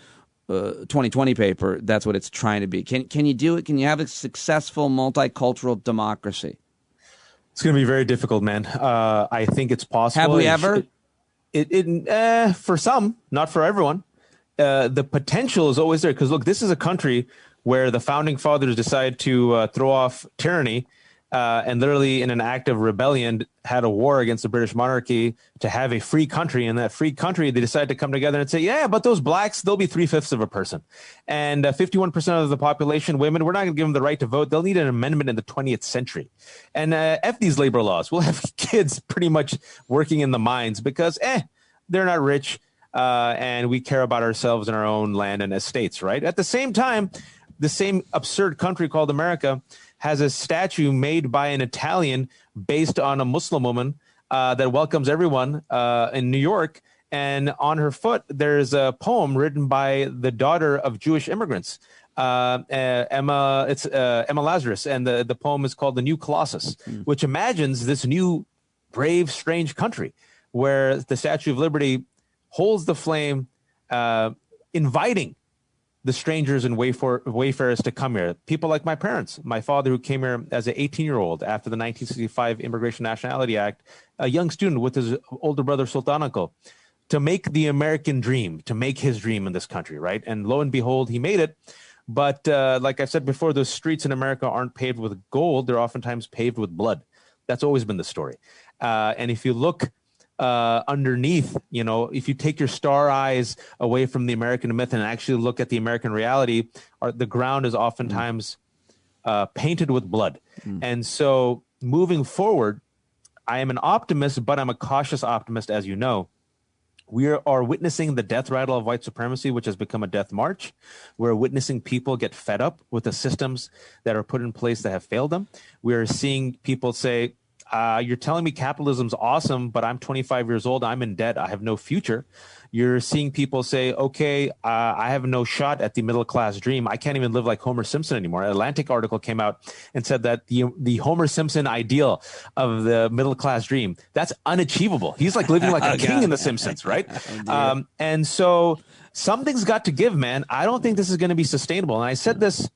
Speaker 1: 2020 paper. That's what it's trying to be. Can you do it? Can you have a successful multicultural democracy?
Speaker 2: It's going to be very difficult, man. I think it's possible.
Speaker 1: Have we ever?
Speaker 2: For some, not for everyone. The potential is always there, because look, this is a country where the founding fathers decided to throw off tyranny and literally in an act of rebellion had a war against the British monarchy to have a free country. And that free country, they decided to come together and say, yeah, but those blacks, they'll be 3/5 of a person. And 51% of the population, women, we're not going to give them the right to vote. They'll need an amendment in the 20th century. And F these labor laws. We'll have kids pretty much working in the mines because, they're not rich. And we care about ourselves and our own land and estates, right? At the same time, the same absurd country called America has a statue made by an Italian based on a Muslim woman that welcomes everyone in New York. And on her foot, there's a poem written by the daughter of Jewish immigrants, Emma Lazarus. And the poem is called The New Colossus, which imagines this new, brave, strange country where the Statue of Liberty holds the flame, inviting the strangers and wayfarers to come here. People like my parents, my father, who came here as an 18-year-old after the 1965 Immigration Nationality Act, a young student with his older brother, Sultan Uncle, to make the American dream, to make his dream in this country, right? And lo and behold, he made it. But like I said before, those streets in America aren't paved with gold. They're oftentimes paved with blood. That's always been the story. And if you look underneath, if you take your star eyes away from the American myth and actually look at the American reality, the ground is oftentimes painted with blood. And so moving forward, I am an optimist, but I'm a cautious optimist, as you know. We are witnessing the death rattle of white supremacy, which has become a death march. We're witnessing people get fed up with the systems that are put in place that have failed them. We're seeing people say, you're telling me capitalism's awesome, but I'm 25 years old. I'm in debt. I have no future. You're seeing people say, okay, I have no shot at the middle class dream. I can't even live like Homer Simpson anymore. An Atlantic article came out and said that the Homer Simpson ideal of the middle class dream, that's unachievable. He's like living like a king in The Simpsons, right? And so something's got to give, man. I don't think this is going to be sustainable. And I said this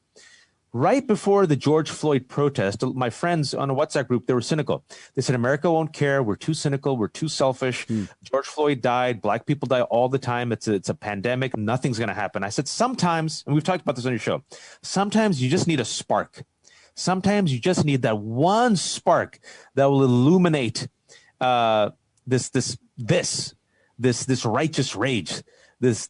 Speaker 2: right before the George Floyd protest. My friends on a WhatsApp group, they were cynical. They said, America won't care. We're too cynical. We're too selfish. George Floyd died. Black people die all the time. It's a pandemic. Nothing's going to happen. I said, sometimes, and we've talked about this on your show, sometimes you just need a spark. Sometimes you just need that one spark that will illuminate this righteous rage, this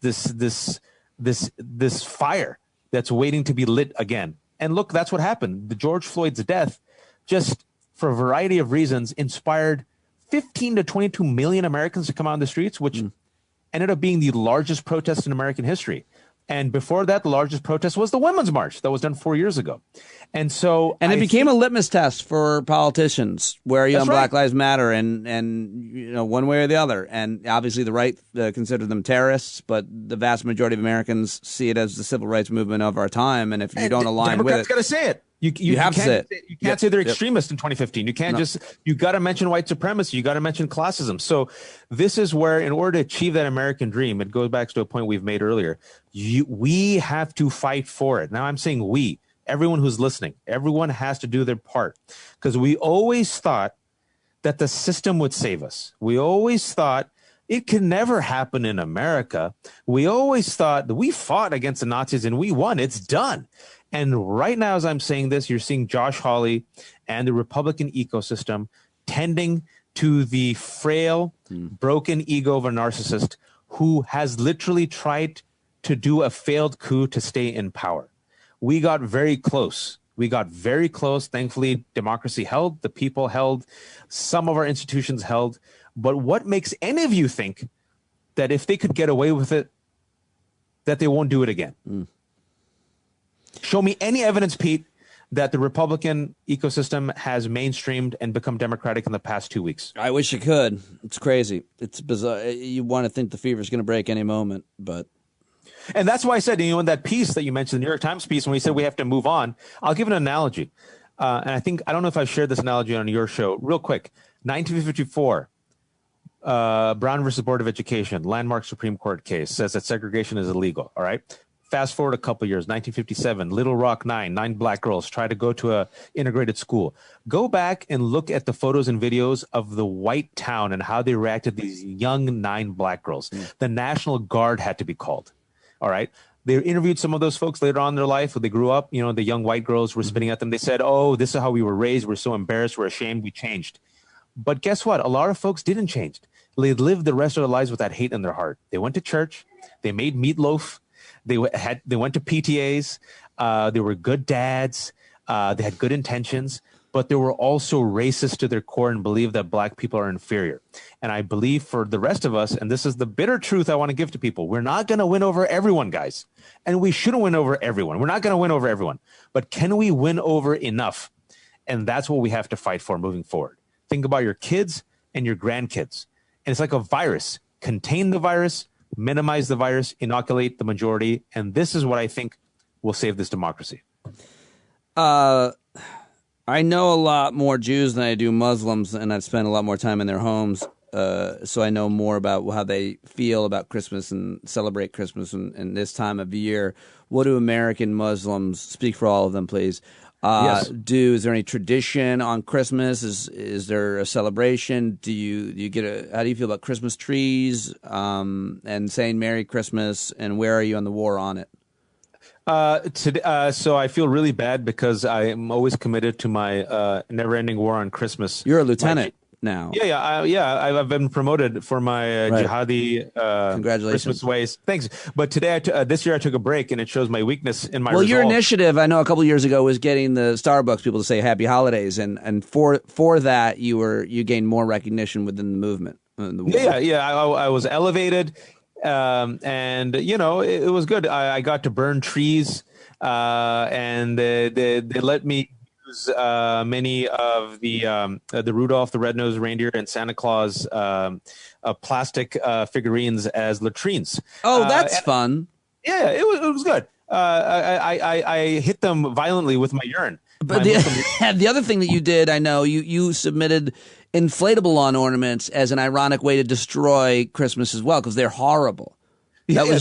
Speaker 2: fire that's waiting to be lit again. And look, that's what happened. The George Floyd's death, just for a variety of reasons, inspired 15 to 22 million Americans to come out on the streets, which ended up being the largest protest in American history. And before that, the largest protest was the Women's March that was done 4 years ago. And so
Speaker 1: it became a litmus test for politicians where you on Black
Speaker 2: right.
Speaker 1: Lives Matter and one way or the other. And obviously the right consider them terrorists, but the vast majority of Americans see it as the civil rights movement of our time. And if you don't align with it,
Speaker 2: Democrats got to say it. You have to say it. You can't say they're extremists in 2015. You can't you got to mention white supremacy. You got to mention classism. So this is where, in order to achieve that American dream, it goes back to a point we've made earlier. We have to fight for it. Now I'm saying we, everyone who's listening, everyone has to do their part, because we always thought that the system would save us. We always thought it could never happen in America. We always thought that we fought against the Nazis and we won. It's done. And right now, as I'm saying this, you're seeing Josh Hawley and the Republican ecosystem tending to the frail, broken ego of a narcissist who has literally tried to do a failed coup to stay in power. We got very close. Thankfully, democracy held, the people held, some of our institutions held. But what makes any of you think that if they could get away with it, that they won't do it again? Show me any evidence, Pete, that the Republican ecosystem has mainstreamed and become democratic in the past 2 weeks.
Speaker 1: I wish it could. It's crazy. It's bizarre. You want to think the fever's going to break any moment, but...
Speaker 2: And that's why I said, in that piece that you mentioned, the New York Times piece, when we said we have to move on, I'll give an analogy. And I don't know if I've shared this analogy on your show. Real quick, 1954, Brown versus Board of Education, landmark Supreme Court case, says that segregation is illegal, all right? Fast forward a couple years, 1957, Little Rock 9 black girls try to go to a integrated school. Go back and look at the photos and videos of the white town and how they reacted to these young 9 black girls. The National Guard had to be called, all right? They interviewed some of those folks later on in their life when they grew up. The young white girls were spitting at them. They said, oh, this is how we were raised. We're so embarrassed. We're ashamed. We changed. But guess what? A lot of folks didn't change. They lived the rest of their lives with that hate in their heart. They went to church. They made meatloaf. They went to PTAs. They were good dads. They had good intentions, but they were also racist to their core and believed that black people are inferior. And I believe for the rest of us, and this is the bitter truth I want to give to people, we're not going to win over everyone, guys. And we shouldn't win over everyone. We're not going to win over everyone. But can we win over enough? And that's what we have to fight for moving forward. Think about your kids and your grandkids. And it's like a virus. Contain the virus, minimize the virus, inoculate the majority. And this is what I think will save this democracy.
Speaker 1: I know a lot more Jews than I do Muslims, and I've spent a lot more time in their homes. So I know more about how they feel about Christmas and celebrate Christmas in this time of year. What do American Muslims, speak for all of them, please,
Speaker 2: Yes.
Speaker 1: do? Is there any tradition on Christmas? Is there a celebration? Do you get how do you feel about Christmas trees and saying Merry Christmas? And where are you on the war on it?
Speaker 2: So I feel really bad because I am always committed to my never-ending war on Christmas.
Speaker 1: You're a lieutenant now.
Speaker 2: I've been promoted for my jihadi
Speaker 1: Congratulations.
Speaker 2: Christmas ways. Thanks. But today, this year, I took a break, and it shows my weakness in my resolve.
Speaker 1: Your initiative, I know a couple of years ago, was getting the Starbucks people to say Happy Holidays, and for that, you gained more recognition within the movement.
Speaker 2: I was elevated. And it was good. I got to burn trees, and they let me use many of the Rudolph the Red-Nosed Reindeer and Santa Claus plastic figurines as latrines.
Speaker 1: Oh, that's fun.
Speaker 2: Yeah, it was good. I hit them violently with my urine.
Speaker 1: But the other thing that you did, I know, you submitted inflatable lawn ornaments as an ironic way to destroy Christmas as well, because they're horrible. That was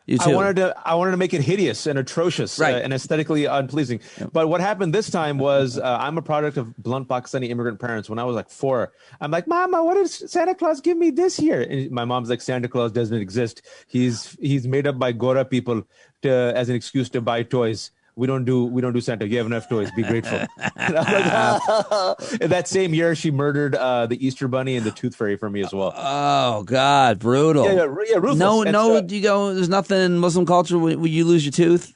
Speaker 1: you too.
Speaker 2: I wanted to make it hideous and atrocious, and aesthetically unpleasing. Yeah. But what happened this time was I'm a product of blunt Pakistani immigrant parents. When I was like 4, I'm like, Mama, what did Santa Claus give me this year? And my mom's like, Santa Claus doesn't exist. He's made up by Gora people as an excuse to buy toys. We don't do Santa. You have enough toys. Be grateful. And I'm like, And that same year, she murdered the Easter Bunny and the Tooth Fairy for me as well.
Speaker 1: Oh God, brutal.
Speaker 2: Yeah, ruthless.
Speaker 1: No. Do you go? There's nothing in Muslim culture where you lose your tooth.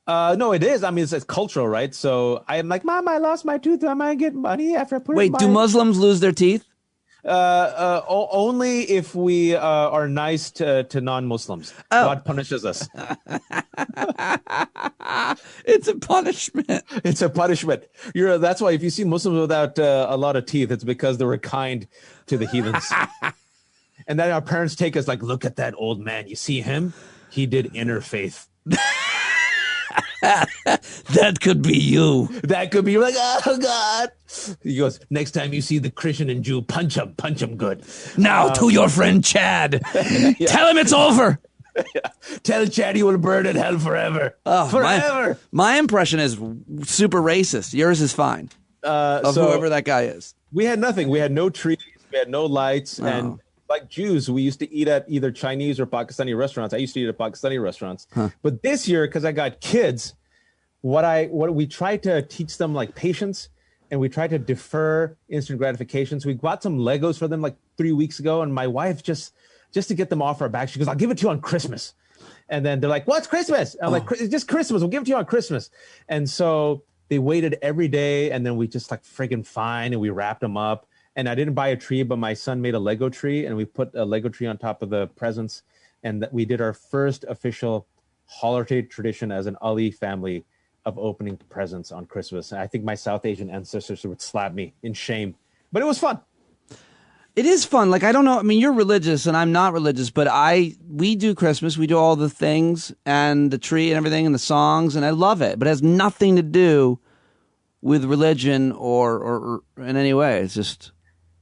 Speaker 2: No, it is. I mean, it's cultural, right? So I'm like, Mom, I lost my tooth. Am I gonna get money after I put it?
Speaker 1: Wait, do Muslims lose their teeth?
Speaker 2: Only if we are nice to non-Muslims. Oh. God punishes us.
Speaker 1: It's a punishment.
Speaker 2: It's a punishment. That's why if you see Muslims without a lot of teeth, it's because they were kind to the heathens. And then our parents take us like, look at that old man. You see him? He did interfaith.
Speaker 1: That could be you.
Speaker 2: That could be. You're like, oh God. He goes, next time you see the Christian and Jew, punch him good.
Speaker 1: Now to your friend Chad. Yeah. Tell him it's over.
Speaker 2: Yeah. Tell Chad he will burn in hell forever.
Speaker 1: Oh,
Speaker 2: forever.
Speaker 1: My impression is super racist. Yours is fine. Whoever that guy is.
Speaker 2: We had nothing. We had no trees. We had no lights. Oh. And like Jews, we used to eat at either Chinese or Pakistani restaurants. I used to eat at Pakistani restaurants. Huh. But this year, because I got kids, what we try to teach them like patience, and we try to defer instant gratification. So we bought some Legos for them like 3 weeks ago, and my wife just to get them off our back, she goes, "I'll give it to you on Christmas." And then they're like, "What's Christmas?" I'm like, "It's just Christmas. We'll give it to you on Christmas." And so they waited every day, and then we just like friggin' fine, and we wrapped them up. And I didn't buy a tree, but my son made a Lego tree, and we put a Lego tree on top of the presents, and we did our first official holiday tradition as an Ali family of opening presents on Christmas. And I think my South Asian ancestors would slap me in shame, but it was fun.
Speaker 1: It is fun. Like, I don't know. I mean, you're religious and I'm not religious, but we do Christmas. We do all the things and the tree and everything and the songs, and I love it. But it has nothing to do with religion or in any way. It's just.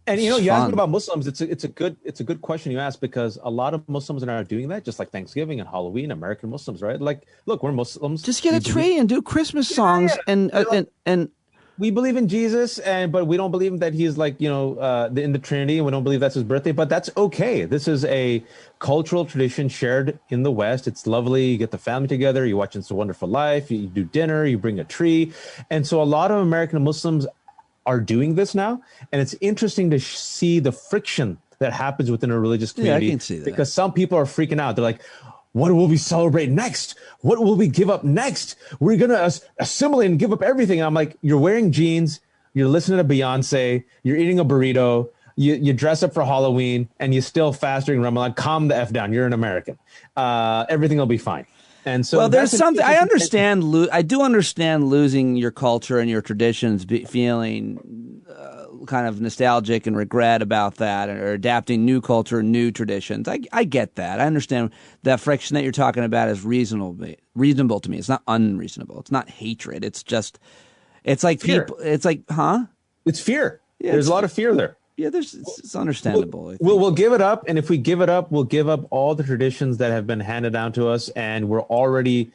Speaker 2: And you asked me about Muslims. It's a good question you asked, because a lot of Muslims are now doing that, just like Thanksgiving and Halloween. American Muslims, right? Like, look, we're Muslims.
Speaker 1: Just get a tree and do Christmas songs and
Speaker 2: we believe in Jesus, but we don't believe that he's like in the Trinity, and we don't believe that's his birthday. But that's okay. This is a cultural tradition shared in the West. It's lovely. You get the family together. You watch It's a Wonderful Life. You do dinner. You bring a tree, and so a lot of American Muslims are doing this now, and it's interesting to see the friction that happens within a religious community.
Speaker 1: Yeah, I can see that.
Speaker 2: Because some people are freaking out. They're like, what will we celebrate next? What will we give up next? We're going to assimilate and give up everything. And I'm like, you're wearing jeans, you're listening to Beyonce, you're eating a burrito, you dress up for Halloween, and you still fast during Ramadan. Calm the F down. You're an American. Everything will be fine. And so,
Speaker 1: well, there's something I understand. I do understand losing your culture and your traditions, feeling kind of nostalgic and regret about that, or adapting new culture, new traditions. I get that. I understand that friction that you're talking about is reasonable to me. It's not unreasonable. It's not hatred. It's just, it's like
Speaker 2: fear.
Speaker 1: People. It's like, huh?
Speaker 2: It's fear. Yeah, there's a lot of fear there.
Speaker 1: Yeah, it's understandable.
Speaker 2: We'll give it up, and if we give it up, we'll give up all the traditions that have been handed down to us, and we already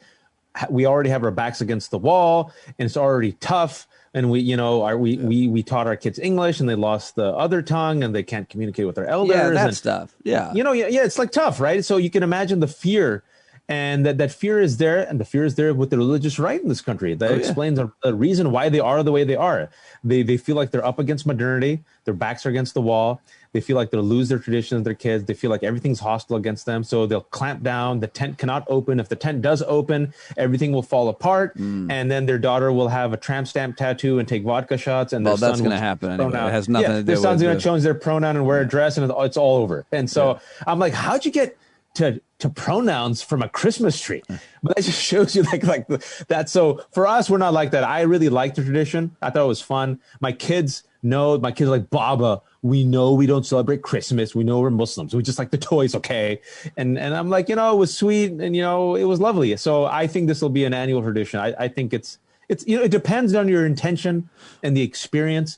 Speaker 2: have our backs against the wall, and it's already tough. And we taught our kids English, and they lost the other tongue, and they can't communicate with their elders.
Speaker 1: Yeah, that stuff. Yeah,
Speaker 2: it's like tough, right? So you can imagine the fear. And that fear is there, and the fear is there with the religious right in this country. That explains the reason why they are the way they are. They feel like they're up against modernity. Their backs are against the wall. They feel like they'll lose their traditions, their kids. They feel like everything's hostile against them. So they'll clamp down. The tent cannot open. If the tent does open, everything will fall apart. And then their daughter will have a tramp stamp tattoo and take vodka shots. And
Speaker 1: that's going to happen anyway. It has nothing to do with
Speaker 2: their son's going to change their pronoun and wear a dress, and it's all over. And so I'm like, how'd you get to pronouns from a Christmas tree? But that just shows you like that. So for us, we're not like that. I really like the tradition. I thought it was fun. My kids are like, Baba, we know we don't celebrate Christmas. We know we're Muslims. We just like the toys. Okay. And I'm like, it was sweet, and it was lovely. So I think this will be an annual tradition. I think it's it depends on your intention and the experience.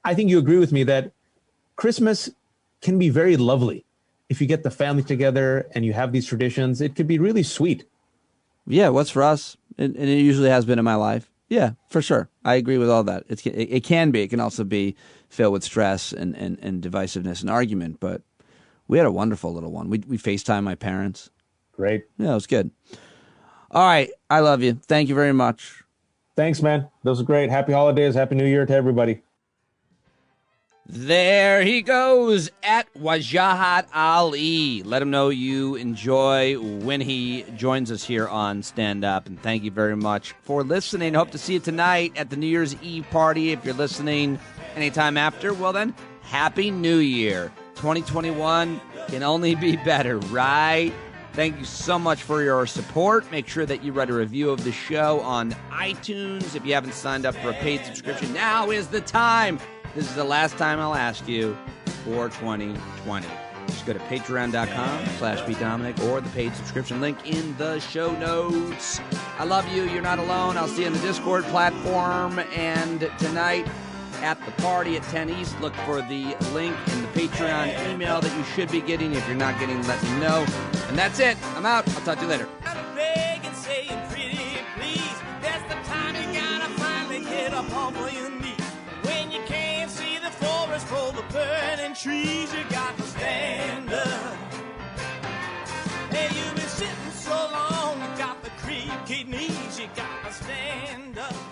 Speaker 2: I think you agree with me that Christmas can be very lovely. If you get the family together and you have these traditions, it could be really sweet.
Speaker 1: Yeah, what's for us, and it usually has been in my life. Yeah, for sure. I agree with all that. It can be. It can also be filled with stress and divisiveness and argument. But we had a wonderful little one. We FaceTime my parents.
Speaker 2: Great.
Speaker 1: Yeah, it was good. All right. I love you. Thank you very much.
Speaker 2: Thanks, man. Those are great. Happy holidays. Happy New Year to everybody.
Speaker 1: There he goes, at Wajahat Ali. Let him know you enjoy when he joins us here on Stand Up. And thank you very much for listening. Hope to see you tonight at the New Year's Eve party. If you're listening anytime after, well then, Happy New Year. 2021 can only be better, right? Thank you so much for your support. Make sure that you write a review of the show on iTunes. If you haven't signed up for a paid subscription, now is the time. This is the last time I'll ask you for 2020. Just go to patreon.com/PeteDominic or the paid subscription link in the show notes. I love you. You're not alone. I'll see you on the Discord platform. And tonight at the party at 10 East, look for the link in the Patreon email that you should be getting. If you're not getting, let me know. And that's it. I'm out. I'll talk to you later.
Speaker 3: I'm begging, saying, pretty please. That's the time you gotta finally get up off of your knees. When you can't see the forest for the burning trees, you got to stand up. Hey, you've been sitting so long, you got the creep keeping knees. You gotta stand up.